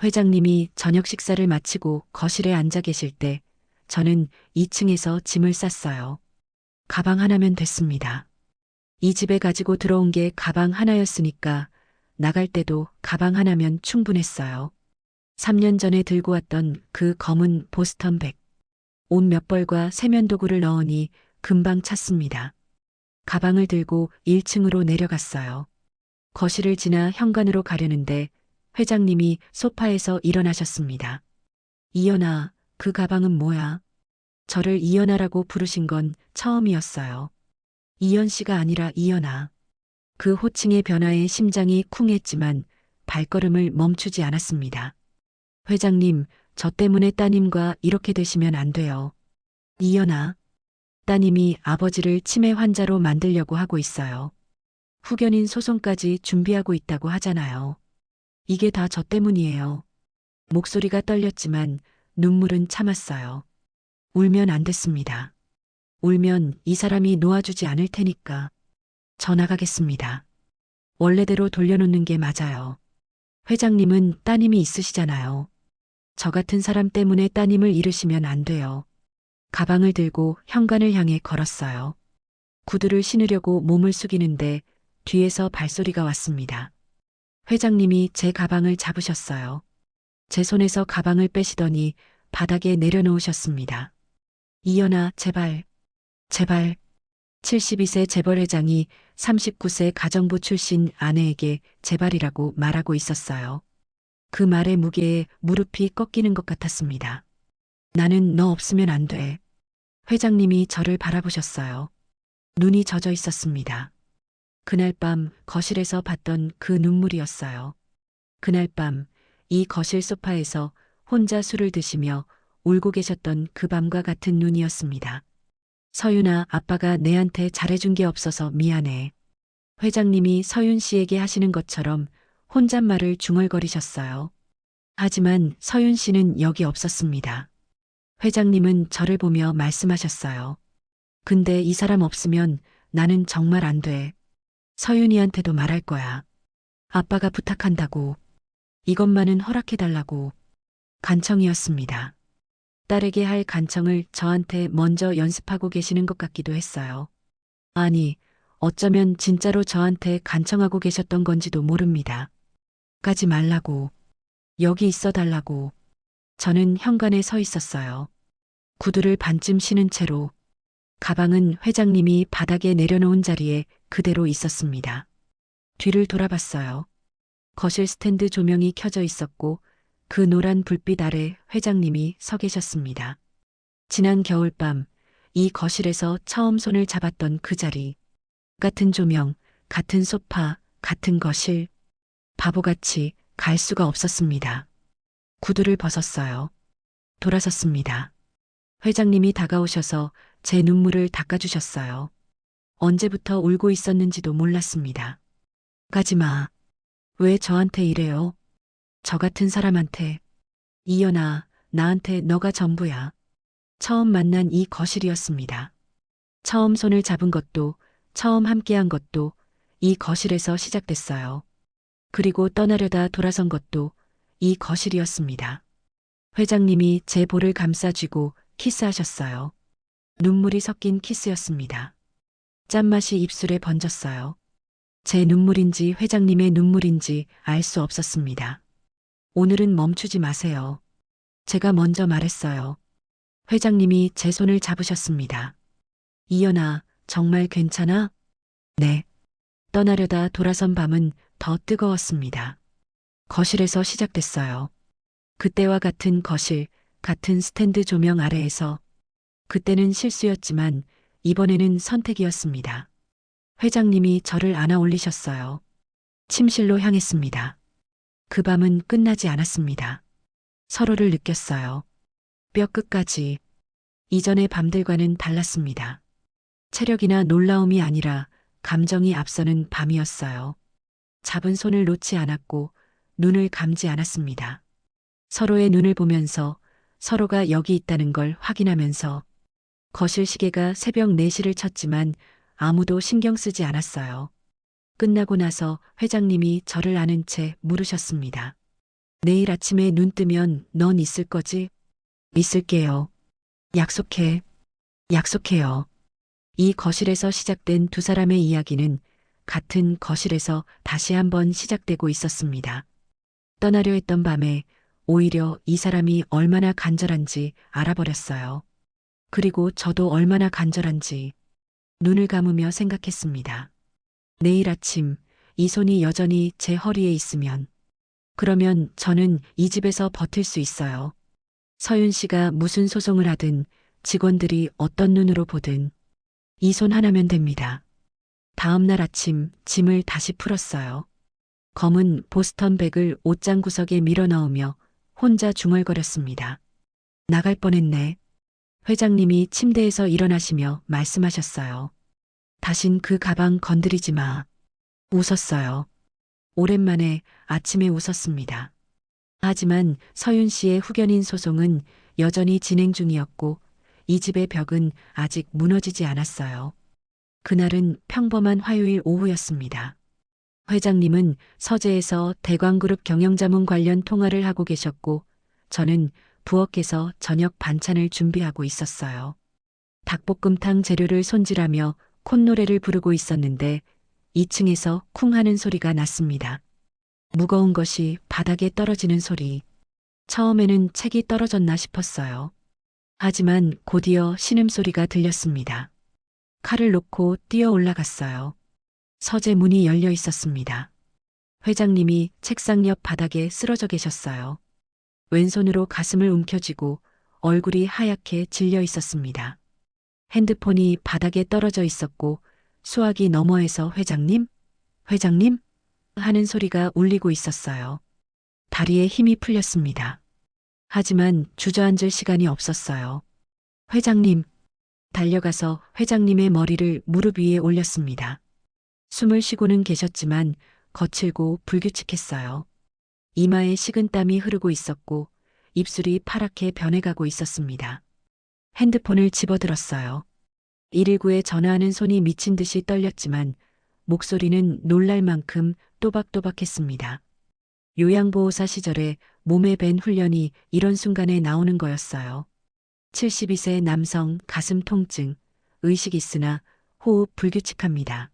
회장님이 저녁 식사를 마치고 거실에 앉아 계실 때 저는 2층에서 짐을 쌌어요. 가방 하나면 됐습니다. 이 집에 가지고 들어온 게 가방 하나였으니까 나갈 때도 가방 하나면 충분했어요. 3년 전에 들고 왔던 그 검은 보스턴 백. 옷 몇 벌과 세면도구를 넣으니 금방 찼습니다. 가방을 들고 1층으로 내려갔어요. 거실을 지나 현관으로 가려는데 회장님이 소파에서 일어나셨습니다. 이연아, 그 가방은 뭐야? 저를 이연아라고 부르신 건 처음이었어요. 이연 씨가 아니라 이연아. 그 호칭의 변화에 심장이 쿵했지만 발걸음을 멈추지 않았습니다. 회장님, 저 때문에 따님과 이렇게 되시면 안 돼요. 이연아, 따님이 아버지를 치매 환자로 만들려고 하고 있어요. 후견인 소송까지 준비하고 있다고 하잖아요. 이게 다 저 때문이에요. 목소리가 떨렸지만 눈물은 참았어요. 울면 안 됐습니다. 울면 이 사람이 놓아주지 않을 테니까 저 나가겠습니다. 원래대로 돌려놓는 게 맞아요. 회장님은 따님이 있으시잖아요. 저 같은 사람 때문에 따님을 잃으시면 안 돼요. 가방을 들고 현관을 향해 걸었어요. 구두를 신으려고 몸을 숙이는데 뒤에서 발소리가 왔습니다. 회장님이 제 가방을 잡으셨어요. 제 손에서 가방을 빼시더니 바닥에 내려놓으셨습니다. 이연아, 제발, 제발. 72세 재벌회장이 39세 가정부 출신 아내에게 제발이라고 말하고 있었어요. 그 말의 무게에 무릎이 꺾이는 것 같았습니다. 나는 너 없으면 안 돼. 회장님이 저를 바라보셨어요. 눈이 젖어 있었습니다. 그날 밤 거실에서 봤던 그 눈물이었어요. 그날 밤 이 거실 소파에서 혼자 술을 드시며 울고 계셨던 그 밤과 같은 눈이었습니다. 서윤아, 아빠가 내한테 잘해준 게 없어서 미안해. 회장님이 서윤 씨에게 하시는 것처럼 혼잣말을 중얼거리셨어요. 하지만 서윤 씨는 여기 없었습니다. 회장님은 저를 보며 말씀하셨어요. 근데 이 사람 없으면 나는 정말 안 돼. 서윤이한테도 말할 거야. 아빠가 부탁한다고. 이것만은 허락해달라고. 간청이었습니다. 딸에게 할 간청을 저한테 먼저 연습하고 계시는 것 같기도 했어요. 아니, 어쩌면 진짜로 저한테 간청하고 계셨던 건지도 모릅니다. 가지 말라고. 여기 있어 달라고. 저는 현관에 서 있었어요. 구두를 반쯤 신은 채로. 가방은 회장님이 바닥에 내려놓은 자리에 그대로 있었습니다. 뒤를 돌아봤어요. 거실 스탠드 조명이 켜져 있었고 그 노란 불빛 아래 회장님이 서 계셨습니다. 지난 겨울밤 이 거실에서 처음 손을 잡았던 그 자리. 같은 조명, 같은 소파, 같은 거실. 바보같이 갈 수가 없었습니다. 구두를 벗었어요. 돌아섰습니다. 회장님이 다가오셔서 제 눈물을 닦아주셨어요. 언제부터 울고 있었는지도 몰랐습니다. 가지 마. 왜 저한테 이래요? 저 같은 사람한테. 이연아, 나한테 너가 전부야. 처음 만난 이 거실이었습니다. 처음 손을 잡은 것도, 처음 함께한 것도 이 거실에서 시작됐어요. 그리고 떠나려다 돌아선 것도 이 거실이었습니다. 회장님이 제 볼을 감싸쥐고 키스하셨어요. 눈물이 섞인 키스였습니다. 짠맛이 입술에 번졌어요. 제 눈물인지 회장님의 눈물인지 알 수 없었습니다. 오늘은 멈추지 마세요. 제가 먼저 말했어요. 회장님이 제 손을 잡으셨습니다. 이연아, 정말 괜찮아? 네. 떠나려다 돌아선 밤은 더 뜨거웠습니다. 거실에서 시작됐어요. 그때와 같은 거실, 같은 스탠드 조명 아래에서. 그때는 실수였지만 이번에는 선택이었습니다. 회장님이 저를 안아 올리셨어요. 침실로 향했습니다. 그 밤은 끝나지 않았습니다. 서로를 느꼈어요. 뼈끝까지. 이전의 밤들과는 달랐습니다. 체력이나 놀라움이 아니라 감정이 앞서는 밤이었어요. 잡은 손을 놓지 않았고 눈을 감지 않았습니다. 서로의 눈을 보면서 서로가 여기 있다는 걸 확인하면서. 거실 시계가 새벽 4시를 쳤지만 아무도 신경 쓰지 않았어요. 끝나고 나서 회장님이 저를 안은 채 물으셨습니다. 내일 아침에 눈 뜨면 넌 있을 거지? 있을게요. 약속해. 약속해요. 이 거실에서 시작된 두 사람의 이야기는 같은 거실에서 다시 한번 시작되고 있었습니다. 떠나려 했던 밤에 오히려 이 사람이 얼마나 간절한지 알아버렸어요. 그리고 저도 얼마나 간절한지 눈을 감으며 생각했습니다. 내일 아침 이 손이 여전히 제 허리에 있으면, 그러면 저는 이 집에서 버틸 수 있어요. 서윤 씨가 무슨 소송을 하든 직원들이 어떤 눈으로 보든 이 손 하나면 됩니다. 다음 날 아침 짐을 다시 풀었어요. 검은 보스턴 백을 옷장 구석에 밀어 넣으며 혼자 중얼거렸습니다. 나갈 뻔했네. 회장님이 침대에서 일어나시며 말씀하셨어요. 다신 그 가방 건드리지 마. 웃었어요. 오랜만에 아침에 웃었습니다. 하지만 서윤 씨의 후견인 소송은 여전히 진행 중이었고 이 집의 벽은 아직 무너지지 않았어요. 그날은 평범한 화요일 오후였습니다. 회장님은 서재에서 대광그룹 경영자문 관련 통화를 하고 계셨고, 저는 부엌에서 저녁 반찬을 준비하고 있었어요. 닭볶음탕 재료를 손질하며 콧노래를 부르고 있었는데 2층에서 쿵 하는 소리가 났습니다. 무거운 것이 바닥에 떨어지는 소리. 처음에는 책이 떨어졌나 싶었어요. 하지만 곧이어 신음소리가 들렸습니다. 칼을 놓고 뛰어 올라갔어요. 서재 문이 열려 있었습니다. 회장님이 책상 옆 바닥에 쓰러져 계셨어요. 왼손으로 가슴을 움켜쥐고 얼굴이 하얗게 질려 있었습니다. 핸드폰이 바닥에 떨어져 있었고 수화기 너머에서 회장님? 회장님? 하는 소리가 울리고 있었어요. 다리에 힘이 풀렸습니다. 하지만 주저앉을 시간이 없었어요. 회장님. 달려가서 회장님의 머리를 무릎 위에 올렸습니다. 숨을 쉬고는 계셨지만 거칠고 불규칙했어요. 이마에 식은땀이 흐르고 있었고 입술이 파랗게 변해가고 있었습니다. 핸드폰을 집어들었어요. 119에 전화하는 손이 미친 듯이 떨렸지만 목소리는 놀랄 만큼 또박또박했습니다. 요양보호사 시절에 몸에 밴 훈련이 이런 순간에 나오는 거였어요. 72세 남성 가슴 통증, 의식 있으나 호흡 불규칙합니다.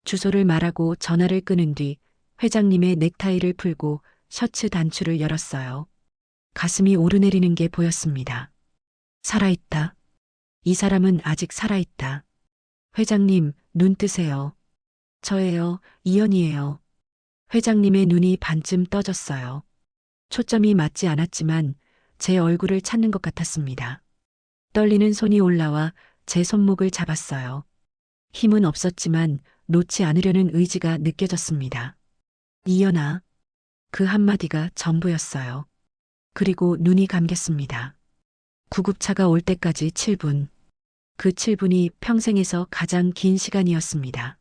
주소를 말하고 전화를 끊은 뒤 회장님의 넥타이를 풀고 셔츠 단추를 열었어요. 가슴이 오르내리는 게 보였습니다. 살아있다. 이 사람은 아직 살아있다. 회장님, 눈 뜨세요. 저예요, 이연이에요. 회장님의 눈이 반쯤 떠졌어요. 초점이 맞지 않았지만 제 얼굴을 찾는 것 같았습니다. 떨리는 손이 올라와 제 손목을 잡았어요. 힘은 없었지만 놓지 않으려는 의지가 느껴졌습니다. 이연아. 그 한마디가 전부였어요. 그리고 눈이 감겼습니다. 구급차가 올 때까지 7분. 그 7분이 평생에서 가장 긴 시간이었습니다.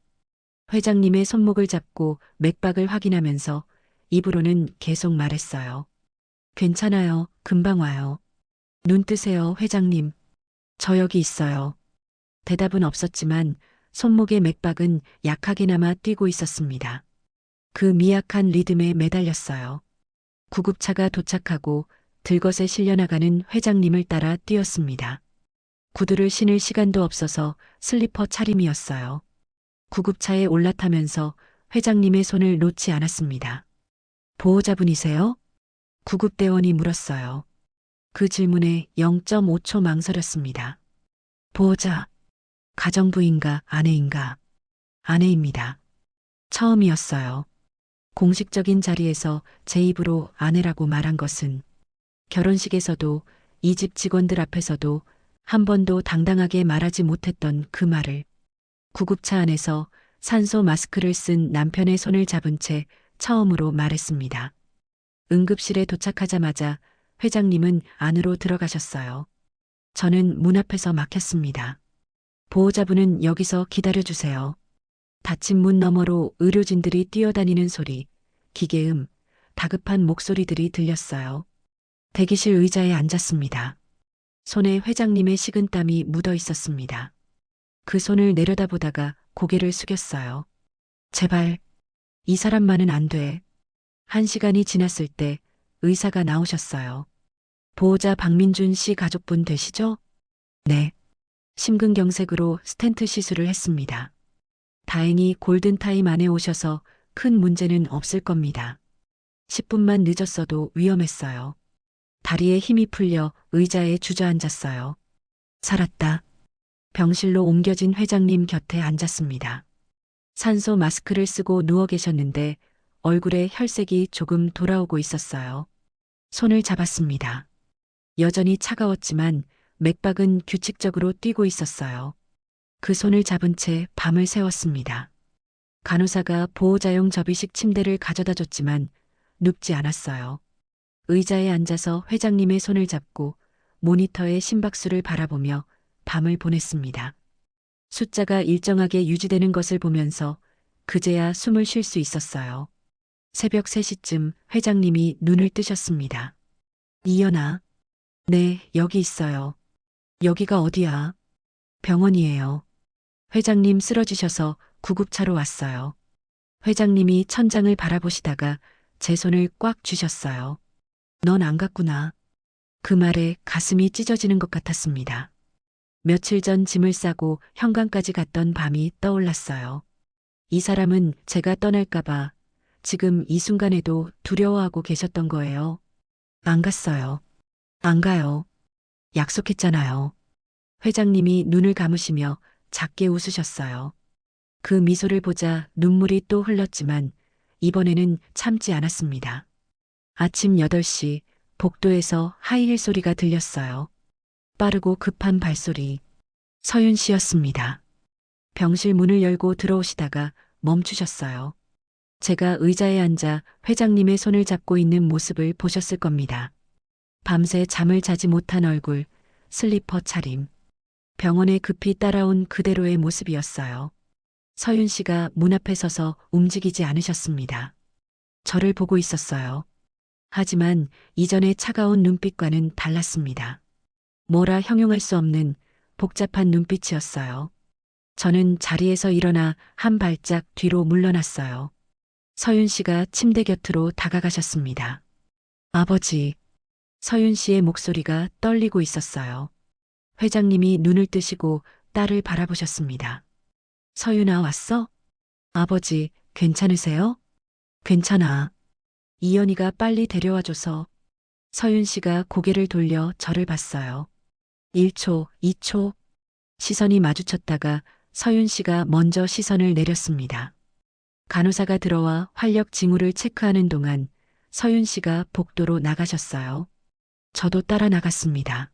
회장님의 손목을 잡고 맥박을 확인하면서 입으로는 계속 말했어요. 괜찮아요. 금방 와요. 눈 뜨세요, 회장님. 저 여기 있어요. 대답은 없었지만 손목의 맥박은 약하게나마 뛰고 있었습니다. 그 미약한 리듬에 매달렸어요. 구급차가 도착하고 들것에 실려나가는 회장님을 따라 뛰었습니다. 구두를 신을 시간도 없어서 슬리퍼 차림이었어요. 구급차에 올라타면서 회장님의 손을 놓지 않았습니다. 보호자분이세요? 구급대원이 물었어요. 그 질문에 0.5초 망설였습니다. 보호자, 가정부인가 아내인가? 아내입니다. 처음이었어요. 공식적인 자리에서 제 입으로 아내라고 말한 것은 결혼식에서도 이 집 직원들 앞에서도 한 번도 당당하게 말하지 못했던 그 말을 구급차 안에서 산소 마스크를 쓴 남편의 손을 잡은 채 처음으로 말했습니다. 응급실에 도착하자마자 회장님은 안으로 들어가셨어요. 저는 문 앞에서 막혔습니다. 보호자분은 여기서 기다려주세요. 닫힌 문 너머로 의료진들이 뛰어다니는 소리, 기계음, 다급한 목소리들이 들렸어요. 대기실 의자에 앉았습니다. 손에 회장님의 식은땀이 묻어 있었습니다. 그 손을 내려다보다가 고개를 숙였어요. 제발, 이 사람만은 안 돼. 1시간이 지났을 때 의사가 나오셨어요. 보호자 박민준 씨 가족분 되시죠? 네. 심근경색으로 스텐트 시술을 했습니다. 다행히 골든타임 안에 오셔서 큰 문제는 없을 겁니다. 10분만 늦었어도 위험했어요. 다리에 힘이 풀려 의자에 주저앉았어요. 살았다. 병실로 옮겨진 회장님 곁에 앉았습니다. 산소 마스크를 쓰고 누워 계셨는데 얼굴에 혈색이 조금 돌아오고 있었어요. 손을 잡았습니다. 여전히 차가웠지만 맥박은 규칙적으로 뛰고 있었어요. 그 손을 잡은 채 밤을 새웠습니다. 간호사가 보호자용 접이식 침대를 가져다 줬지만 눕지 않았어요. 의자에 앉아서 회장님의 손을 잡고 모니터의 심박수를 바라보며 밤을 보냈습니다. 숫자가 일정하게 유지되는 것을 보면서 그제야 숨을 쉴 수 있었어요. 새벽 3시쯤 회장님이 눈을 뜨셨습니다. 이연아. 네, 여기 있어요. 여기가 어디야? 병원이에요. 회장님 쓰러지셔서 구급차로 왔어요. 회장님이 천장을 바라보시다가 제 손을 꽉 쥐셨어요. 넌 안 갔구나. 그 말에 가슴이 찢어지는 것 같았습니다. 며칠 전 짐을 싸고 현관까지 갔던 밤이 떠올랐어요. 이 사람은 제가 떠날까봐 지금 이 순간에도 두려워하고 계셨던 거예요. 안 갔어요. 안 가요. 약속했잖아요. 회장님이 눈을 감으시며 작게 웃으셨어요. 그 미소를 보자 눈물이 또 흘렀지만 이번에는 참지 않았습니다. 아침 8시 복도에서 하이힐 소리가 들렸어요. 빠르고 급한 발소리. 서윤 씨였습니다. 병실 문을 열고 들어오시다가 멈추셨어요. 제가 의자에 앉아 회장님의 손을 잡고 있는 모습을 보셨을 겁니다. 밤새 잠을 자지 못한 얼굴, 슬리퍼 차림. 병원에 급히 따라온 그대로의 모습이었어요. 서윤 씨가 문 앞에 서서 움직이지 않으셨습니다. 저를 보고 있었어요. 하지만 이전의 차가운 눈빛과는 달랐습니다. 뭐라 형용할 수 없는 복잡한 눈빛이었어요. 저는 자리에서 일어나 한 발짝 뒤로 물러났어요. 서윤 씨가 침대 곁으로 다가가셨습니다. 아버지, 서윤 씨의 목소리가 떨리고 있었어요. 회장님이 눈을 뜨시고 딸을 바라보셨습니다. 서윤아 왔어? 아버지, 괜찮으세요? 괜찮아. 이연이가 빨리 데려와줘서. 서윤 씨가 고개를 돌려 저를 봤어요. 1초, 2초. 시선이 마주쳤다가 서윤 씨가 먼저 시선을 내렸습니다. 간호사가 들어와 활력 징후를 체크하는 동안 서윤 씨가 복도로 나가셨어요. 저도 따라 나갔습니다.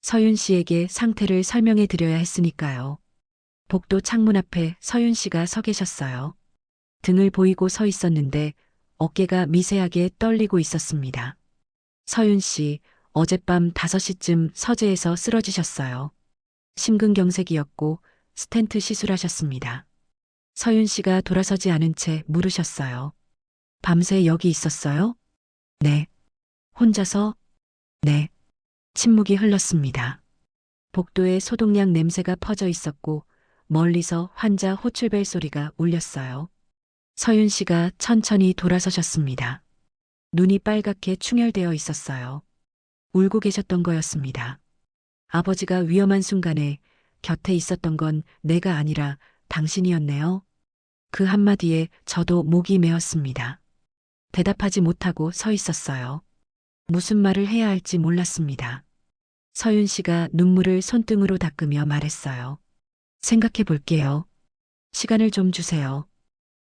서윤 씨에게 상태를 설명해 드려야 했으니까요. 복도 창문 앞에 서윤 씨가 서 계셨어요. 등을 보이고 서 있었는데 어깨가 미세하게 떨리고 있었습니다. 서윤 씨, 어젯밤 5시쯤 서재에서 쓰러지셨어요. 심근경색이었고 스텐트 시술하셨습니다. 서윤 씨가 돌아서지 않은 채 물으셨어요. 밤새 여기 있었어요? 네. 혼자서? 네. 침묵이 흘렀습니다. 복도에 소독약 냄새가 퍼져 있었고 멀리서 환자 호출벨 소리가 울렸어요. 서윤 씨가 천천히 돌아서셨습니다. 눈이 빨갛게 충혈되어 있었어요. 울고 계셨던 거였습니다. 아버지가 위험한 순간에 곁에 있었던 건 내가 아니라 당신이었네요. 그 한마디에 저도 목이 메었습니다. 대답하지 못하고 서 있었어요. 무슨 말을 해야 할지 몰랐습니다. 서윤 씨가 눈물을 손등으로 닦으며 말했어요. 생각해 볼게요. 시간을 좀 주세요.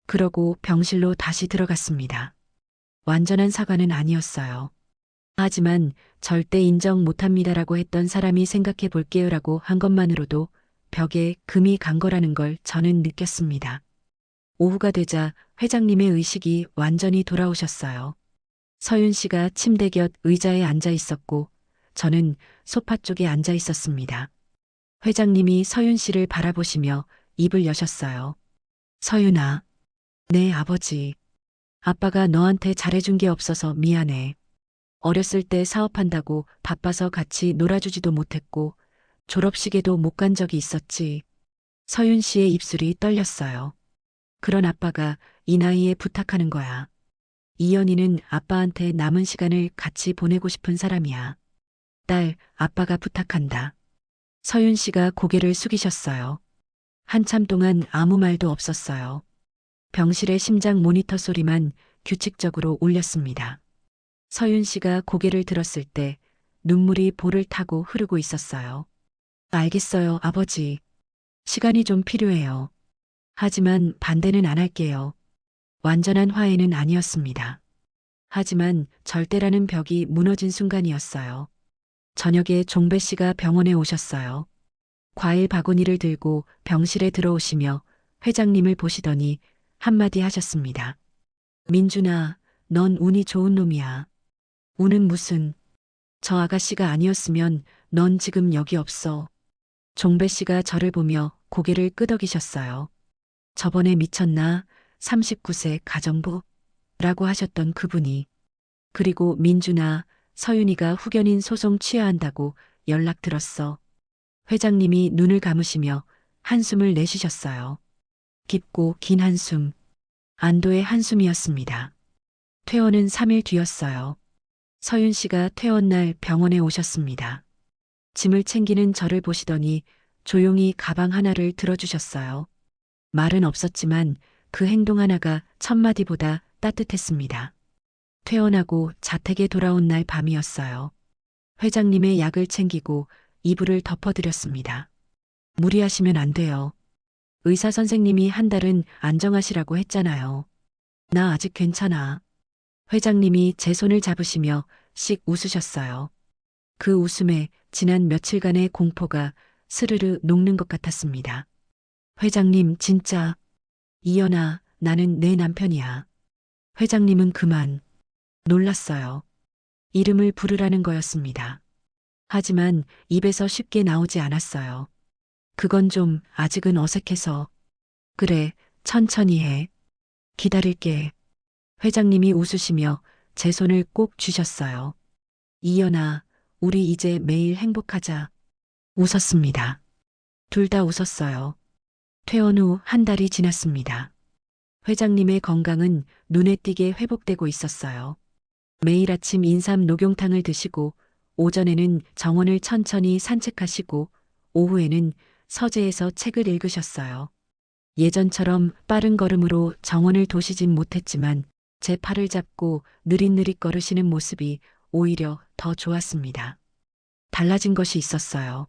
그러고 병실로 다시 들어갔습니다. 완전한 사과는 아니었어요. 하지만 절대 인정 못합니다라고 했던 사람이 생각해 볼게요라고 한 것만으로도 벽에 금이 간 거라는 걸 저는 느꼈습니다. 오후가 되자 회장님의 의식이 완전히 돌아오셨어요. 서윤 씨가 침대 곁 의자에 앉아 있었고 저는 소파 쪽에 앉아 있었습니다. 회장님이 서윤 씨를 바라보시며 입을 여셨어요. 서윤아. 네, 아버지. 아빠가 너한테 잘해준 게 없어서 미안해. 어렸을 때 사업한다고 바빠서 같이 놀아주지도 못했고 졸업식에도 못 간 적이 있었지. 서윤 씨의 입술이 떨렸어요. 그런 아빠가 이 나이에 부탁하는 거야. 이연이는 아빠한테 남은 시간을 같이 보내고 싶은 사람이야. 딸, 아빠가 부탁한다. 서윤 씨가 고개를 숙이셨어요. 한참 동안 아무 말도 없었어요. 병실의 심장 모니터 소리만 규칙적으로 울렸습니다. 서윤 씨가 고개를 들었을 때 눈물이 볼을 타고 흐르고 있었어요. 알겠어요, 아버지. 시간이 좀 필요해요. 하지만 반대는 안 할게요. 완전한 화해는 아니었습니다. 하지만 절대라는 벽이 무너진 순간이었어요. 저녁에 종배 씨가 병원에 오셨어요. 과일 바구니를 들고 병실에 들어오시며 회장님을 보시더니 한마디 하셨습니다. 민준아, 넌 운이 좋은 놈이야. 운은 무슨. 저 아가씨가 아니었으면 넌 지금 여기 없어. 종배 씨가 저를 보며 고개를 끄덕이셨어요. 저번에 미쳤나? 39세 가정부? 라고 하셨던 그분이. 그리고 민준아, 서윤이가 후견인 소송 취하한다고 연락 들었어. 회장님이 눈을 감으시며 한숨을 내쉬셨어요. 깊고 긴 한숨, 안도의 한숨이었습니다. 퇴원은 3일 뒤였어요. 서윤 씨가 퇴원 날 병원에 오셨습니다. 짐을 챙기는 저를 보시더니 조용히 가방 하나를 들어주셨어요. 말은 없었지만 그 행동 하나가 첫마디보다 따뜻했습니다. 퇴원하고 자택에 돌아온 날 밤이었어요. 회장님의 약을 챙기고 이불을 덮어드렸습니다. 무리하시면 안 돼요. 의사 선생님이 한 달은 안정하시라고 했잖아요. 나 아직 괜찮아. 회장님이 제 손을 잡으시며 씩 웃으셨어요. 그 웃음에 지난 며칠간의 공포가 스르르 녹는 것 같았습니다. 회장님 진짜. 이연아, 나는 내 남편이야. 회장님은 그만. 놀랐어요. 이름을 부르라는 거였습니다. 하지만 입에서 쉽게 나오지 않았어요. 그건 좀 아직은 어색해서. 그래, 천천히 해. 기다릴게. 회장님이 웃으시며 제 손을 꼭 쥐셨어요. 이연아, 우리 이제 매일 행복하자. 웃었습니다. 둘 다 웃었어요. 퇴원 후 한 달이 지났습니다. 회장님의 건강은 눈에 띄게 회복되고 있었어요. 매일 아침 인삼 녹용탕을 드시고 오전에는 정원을 천천히 산책하시고 오후에는 서재에서 책을 읽으셨어요. 예전처럼 빠른 걸음으로 정원을 도시진 못했지만 제 팔을 잡고 느릿느릿 걸으시는 모습이 오히려 더 좋았습니다. 달라진 것이 있었어요.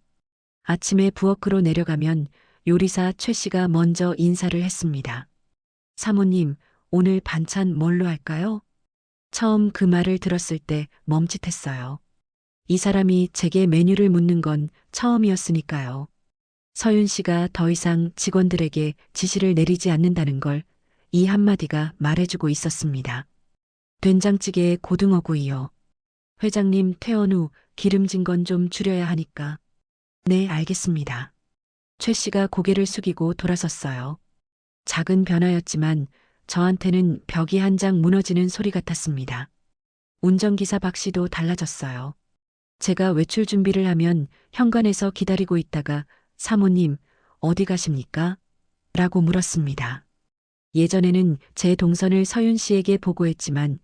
아침에 부엌으로 내려가면 요리사 최 씨가 먼저 인사를 했습니다. 사모님, 오늘 반찬 뭘로 할까요? 처음 그 말을 들었을 때 멈칫했어요. 이 사람이 제게 메뉴를 묻는 건 처음이었으니까요. 서윤 씨가 더 이상 직원들에게 지시를 내리지 않는다는 걸 이 한마디가 말해주고 있었습니다. 된장찌개에 고등어구이요. 회장님 퇴원 후 기름진 건 좀 줄여야 하니까. 네, 알겠습니다. 최 씨가 고개를 숙이고 돌아섰어요. 작은 변화였지만 저한테는 벽이 한 장 무너지는 소리 같았습니다. 운전기사 박 씨도 달라졌어요. 제가 외출 준비를 하면 현관에서 기다리고 있다가 사모님, 어디 가십니까? 라고 물었습니다. 예전에는 제 동선을 서윤 씨에게 보고했지만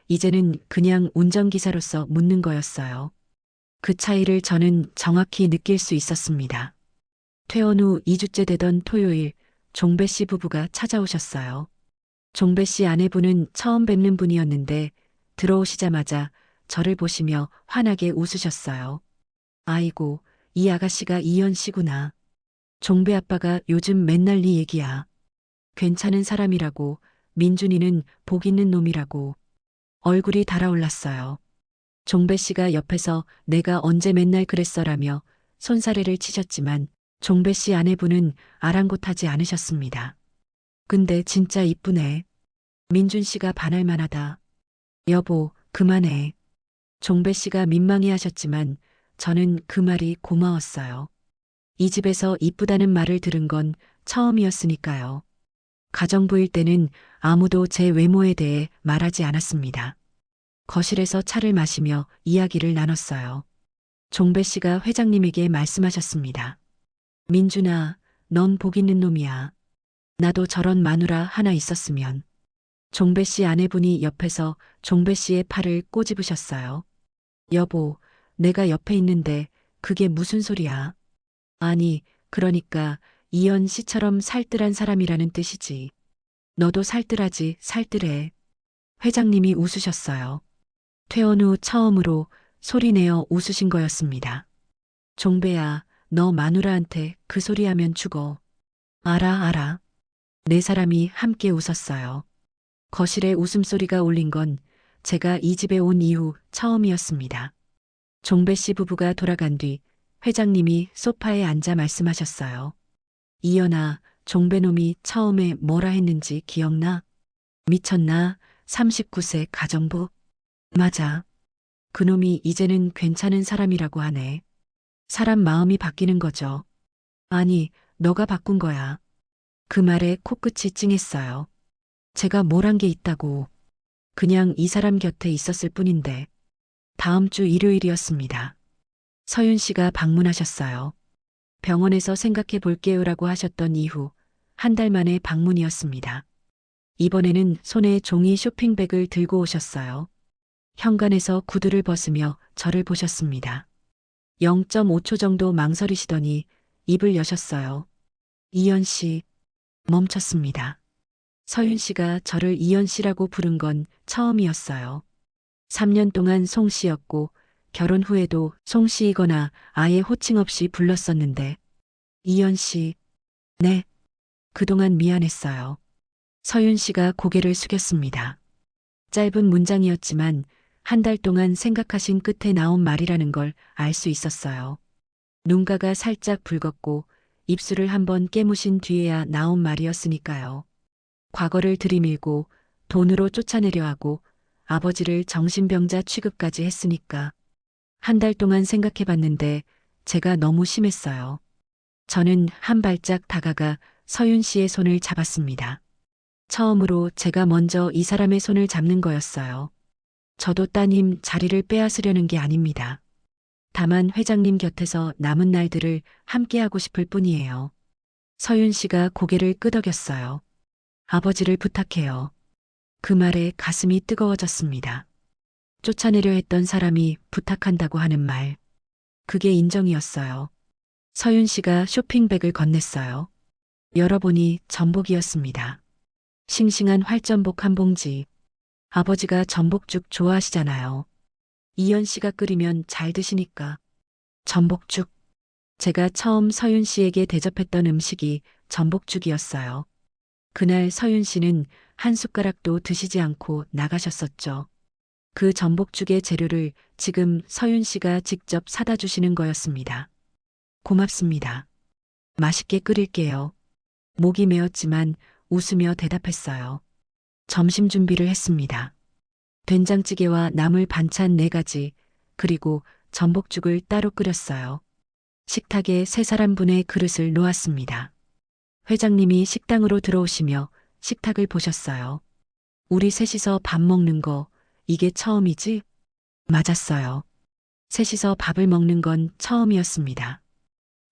이제는 그냥 운전기사로서 묻는 거였어요. 그 차이를 저는 정확히 느낄 수 있었습니다. 퇴원 후 2주째 되던 토요일, 종배 씨 부부가 찾아오셨어요. 종배 씨 아내분은 처음 뵙는 분이었는데 들어오시자마자 저를 보시며 환하게 웃으셨어요. 아이고, 이 아가씨가 이연 씨구나. 종배 아빠가 요즘 맨날 네 얘기야. 괜찮은 사람이라고, 민준이는 복 있는 놈이라고. 얼굴이 달아올랐어요. 종배 씨가 옆에서 내가 언제 맨날 그랬어라며 손사래를 치셨지만 종배 씨 아내분은 아랑곳하지 않으셨습니다. 근데 진짜 이쁘네. 민준 씨가 반할 만하다. 여보, 그만해. 종배 씨가 민망해 하셨지만 저는 그 말이 고마웠어요. 이 집에서 이쁘다는 말을 들은 건 처음이었으니까요. 가정부일 때는 아무도 제 외모에 대해 말하지 않았습니다. 거실에서 차를 마시며 이야기를 나눴어요. 종배 씨가 회장님에게 말씀하셨습니다. 민준아, 넌 복 있는 놈이야. 나도 저런 마누라 하나 있었으면. 종배 씨 아내분이 옆에서 종배 씨의 팔을 꼬집으셨어요. 여보, 내가 옆에 있는데 그게 무슨 소리야? 아니, 그러니까 이연 씨처럼 살뜰한 사람이라는 뜻이지. 너도 살뜰하지, 살뜰해. 회장님이 웃으셨어요. 퇴원 후 처음으로 소리내어 웃으신 거였습니다. 종배야, 너 마누라한테 그 소리 하면 죽어. 알아, 알아. 네 사람이 함께 웃었어요. 거실에 웃음소리가 울린 건 제가 이 집에 온 이후 처음이었습니다. 종배 씨 부부가 돌아간 뒤 회장님이 소파에 앉아 말씀하셨어요. 이연아, 종배놈이 처음에 뭐라 했는지 기억나? 미쳤나? 39세 가정부? 맞아. 그놈이 이제는 괜찮은 사람이라고 하네. 사람 마음이 바뀌는 거죠. 아니, 너가 바꾼 거야. 그 말에 코끝이 찡했어요. 제가 뭘 한 게 있다고. 그냥 이 사람 곁에 있었을 뿐인데. 다음 주 일요일이었습니다. 서윤 씨가 방문하셨어요. 병원에서 생각해 볼게요라고 하셨던 이후 한 달 만에 방문이었습니다. 이번에는 손에 종이 쇼핑백을 들고 오셨어요. 현관에서 구두를 벗으며 저를 보셨습니다. 0.5초 정도 망설이시더니 입을 여셨어요. 이연 씨, 멈췄습니다. 서윤 씨가 저를 이연 씨라고 부른 건 처음이었어요. 3년 동안 송 씨였고 결혼 후에도 송 씨이거나 아예 호칭 없이 불렀었는데 이연 씨, 네, 그동안 미안했어요. 서윤 씨가 고개를 숙였습니다. 짧은 문장이었지만 한 달 동안 생각하신 끝에 나온 말이라는 걸 알 수 있었어요. 눈가가 살짝 붉었고 입술을 한번 깨무신 뒤에야 나온 말이었으니까요. 과거를 들이밀고 돈으로 쫓아내려 하고 아버지를 정신병자 취급까지 했으니까 한 달 동안 생각해 봤는데 제가 너무 심했어요. 저는 한 발짝 다가가 서윤 씨의 손을 잡았습니다. 처음으로 제가 먼저 이 사람의 손을 잡는 거였어요. 저도 따님 자리를 빼앗으려는 게 아닙니다. 다만 회장님 곁에서 남은 날들을 함께하고 싶을 뿐이에요. 서윤 씨가 고개를 끄덕였어요. 아버지를 부탁해요. 그 말에 가슴이 뜨거워졌습니다. 쫓아내려 했던 사람이 부탁한다고 하는 말. 그게 인정이었어요. 서윤 씨가 쇼핑백을 건넸어요. 열어보니 전복이었습니다. 싱싱한 활전복 한 봉지. 아버지가 전복죽 좋아하시잖아요. 이연 씨가 끓이면 잘 드시니까. 전복죽. 제가 처음 서윤 씨에게 대접했던 음식이 전복죽이었어요. 그날 서윤 씨는 한 숟가락도 드시지 않고 나가셨었죠. 그 전복죽의 재료를 지금 서윤 씨가 직접 사다 주시는 거였습니다. 고맙습니다. 맛있게 끓일게요. 목이 메었지만 웃으며 대답했어요. 점심 준비를 했습니다. 된장찌개와 나물 반찬 4가지, 그리고 전복죽을 따로 끓였어요. 식탁에 3사람분의 그릇을 놓았습니다. 회장님이 식당으로 들어오시며 식탁을 보셨어요. 우리 셋이서 밥 먹는 거, 이게 처음이지? 맞았어요. 셋이서 밥을 먹는 건 처음이었습니다.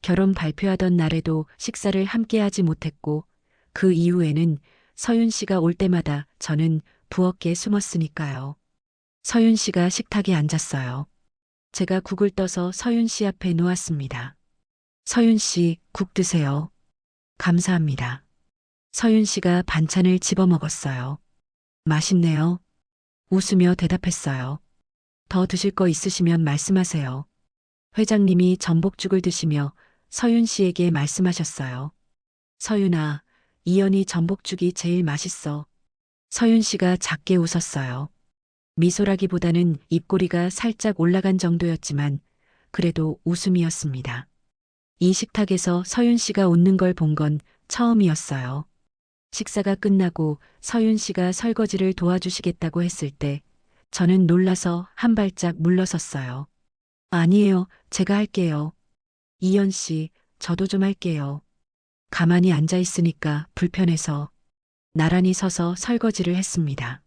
결혼 발표하던 날에도 식사를 함께 하지 못했고, 그 이후에는 서윤 씨가 올 때마다 저는 부엌에 숨었으니까요. 서윤 씨가 식탁에 앉았어요. 제가 국을 떠서 서윤 씨 앞에 놓았습니다. 서윤 씨, 국 드세요. 감사합니다. 서윤 씨가 반찬을 집어 먹었어요. 맛있네요. 웃으며 대답했어요. 더 드실 거 있으시면 말씀하세요. 회장님이 전복죽을 드시며 서윤 씨에게 말씀하셨어요. 서윤아, 이연이 전복죽이 제일 맛있어. 서윤 씨가 작게 웃었어요. 미소라기보다는 입꼬리가 살짝 올라간 정도였지만 그래도 웃음이었습니다. 이 식탁에서 서윤 씨가 웃는 걸 본 건 처음이었어요. 식사가 끝나고 서윤 씨가 설거지를 도와주시겠다고 했을 때 저는 놀라서 한 발짝 물러섰어요. 아니에요, 제가 할게요. 이연 씨, 저도 좀 할게요. 가만히 앉아 있으니까 불편해서 나란히 서서 설거지를 했습니다.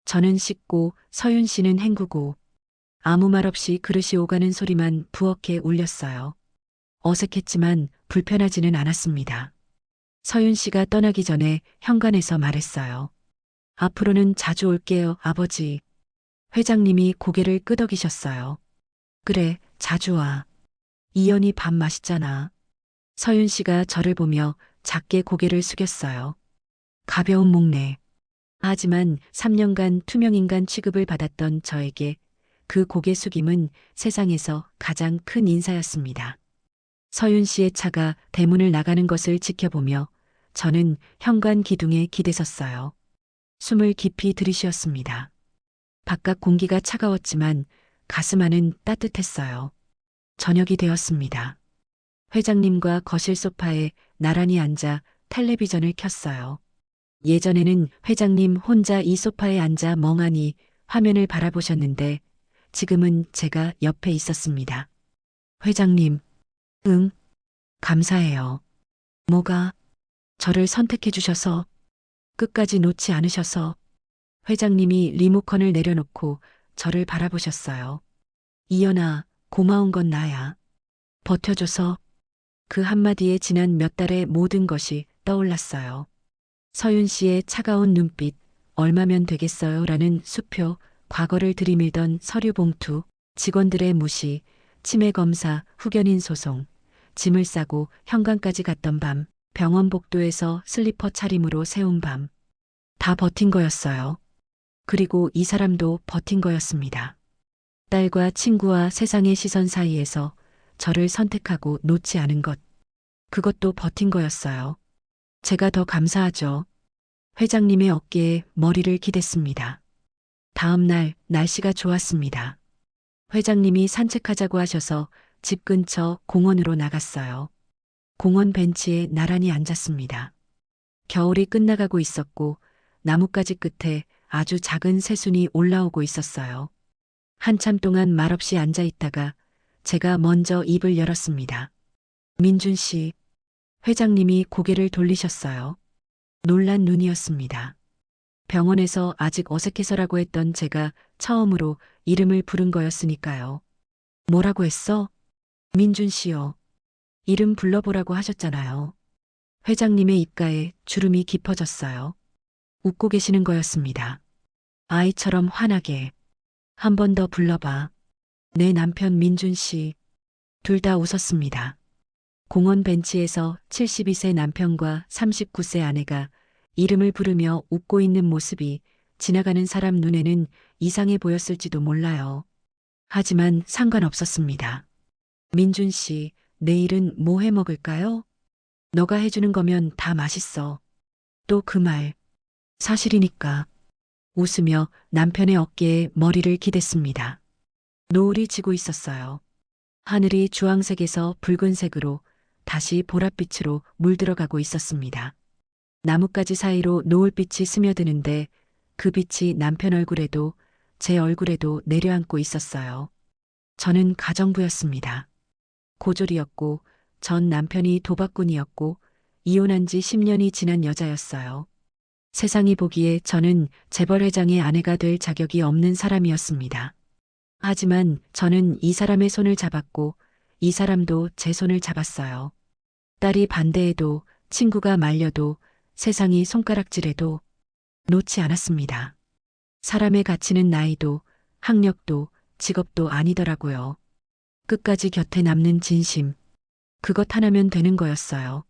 저는 씻고 서윤 씨는 헹구고 아무 말 없이 그릇이 오가는 소리만 부엌에 울렸어요. 어색했지만 불편하지는 않았습니다. 서윤 씨가 떠나기 전에 현관에서 말했어요. 앞으로는 자주 올게요, 아버지. 회장님이 고개를 끄덕이셨어요. 그래, 자주 와. 이연이 밥 맛있잖아. 서윤 씨가 저를 보며 작게 고개를 숙였어요. 가벼운 목례. 하지만 3년간 투명인간 취급을 받았던 저에게 그 고개 숙임은 세상에서 가장 큰 인사였습니다. 서윤 씨의 차가 대문을 나가는 것을 지켜보며 저는 현관 기둥에 기대섰어요. 숨을 깊이 들이쉬었습니다. 바깥 공기가 차가웠지만 가슴 안은 따뜻했어요. 저녁이 되었습니다. 회장님과 거실 소파에 나란히 앉아 텔레비전을 켰어요. 예전에는 회장님 혼자 이 소파에 앉아 멍하니 화면을 바라보셨는데 지금은 제가 옆에 있었습니다. 회장님, 응, 감사해요. 뭐가? 저를 선택해 주셔서, 끝까지 놓지 않으셔서. 회장님이 리모컨을 내려놓고 저를 바라보셨어요. 이연아, 고마운 건 나야. 버텨줘서. 그 한마디에 지난 몇 달의 모든 것이 떠올랐어요. 서윤 씨의 차가운 눈빛, 얼마면 되겠어요? 라는 수표, 과거를 들이밀던 서류 봉투, 직원들의 무시, 치매 검사, 후견인 소송, 짐을 싸고 현관까지 갔던 밤, 병원 복도에서 슬리퍼 차림으로 세운 밤. 다 버틴 거였어요. 그리고 이 사람도 버틴 거였습니다. 딸과 친구와 세상의 시선 사이에서 저를 선택하고 놓지 않은 것. 그것도 버틴 거였어요. 제가 더 감사하죠. 회장님의 어깨에 머리를 기댔습니다. 다음 날 날씨가 좋았습니다. 회장님이 산책하자고 하셔서 집 근처 공원으로 나갔어요. 공원 벤치에 나란히 앉았습니다. 겨울이 끝나가고 있었고 나뭇가지 끝에 아주 작은 새순이 올라오고 있었어요. 한참 동안 말없이 앉아 있다가 제가 먼저 입을 열었습니다. 민준 씨, 회장님이 고개를 돌리셨어요. 놀란 눈이었습니다. 병원에서 아직 어색해서라고 했던 제가 처음으로 이름을 부른 거였으니까요. 뭐라고 했어? 민준 씨요. 이름 불러보라고 하셨잖아요. 회장님의 입가에 주름이 깊어졌어요. 웃고 계시는 거였습니다. 아이처럼 환하게. 한 번 더 불러봐. 내 남편 민준 씨. 둘 다 웃었습니다. 공원 벤치에서 72세 남편과 39세 아내가 이름을 부르며 웃고 있는 모습이 지나가는 사람 눈에는 이상해 보였을지도 몰라요. 하지만 상관없었습니다. 민준 씨, 내일은 뭐 해 먹을까요? 너가 해주는 거면 다 맛있어. 또 그 말. 사실이니까. 웃으며 남편의 어깨에 머리를 기댔습니다. 노을이 지고 있었어요. 하늘이 주황색에서 붉은색으로 다시 보랏빛으로 물들어가고 있었습니다. 나뭇가지 사이로 노을빛이 스며드는데 그 빛이 남편 얼굴에도 제 얼굴에도 내려앉고 있었어요. 저는 가정부였습니다. 고졸이었고 전 남편이 도박꾼이었고 이혼한 지 10년이 지난 여자였어요. 세상이 보기에 저는 재벌 회장의 아내가 될 자격이 없는 사람이었습니다. 하지만 저는 이 사람의 손을 잡았고 이 사람도 제 손을 잡았어요. 딸이 반대해도 친구가 말려도 세상이 손가락질해도 놓지 않았습니다. 사람의 가치는 나이도 학력도 직업도 아니더라고요. 끝까지 곁에 남는 진심. 그것 하나면 되는 거였어요.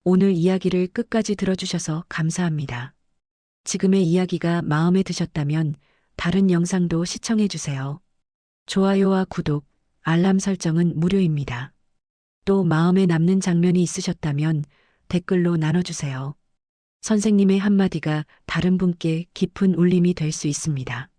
오늘 이야기를 끝까지 들어주셔서 감사합니다. 지금의 이야기가 마음에 드셨다면 다른 영상도 시청해주세요. 좋아요와 구독, 알람 설정은 무료입니다. 또 마음에 남는 장면이 있으셨다면 댓글로 나눠주세요. 선생님의 한마디가 다른 분께 깊은 울림이 될 수 있습니다.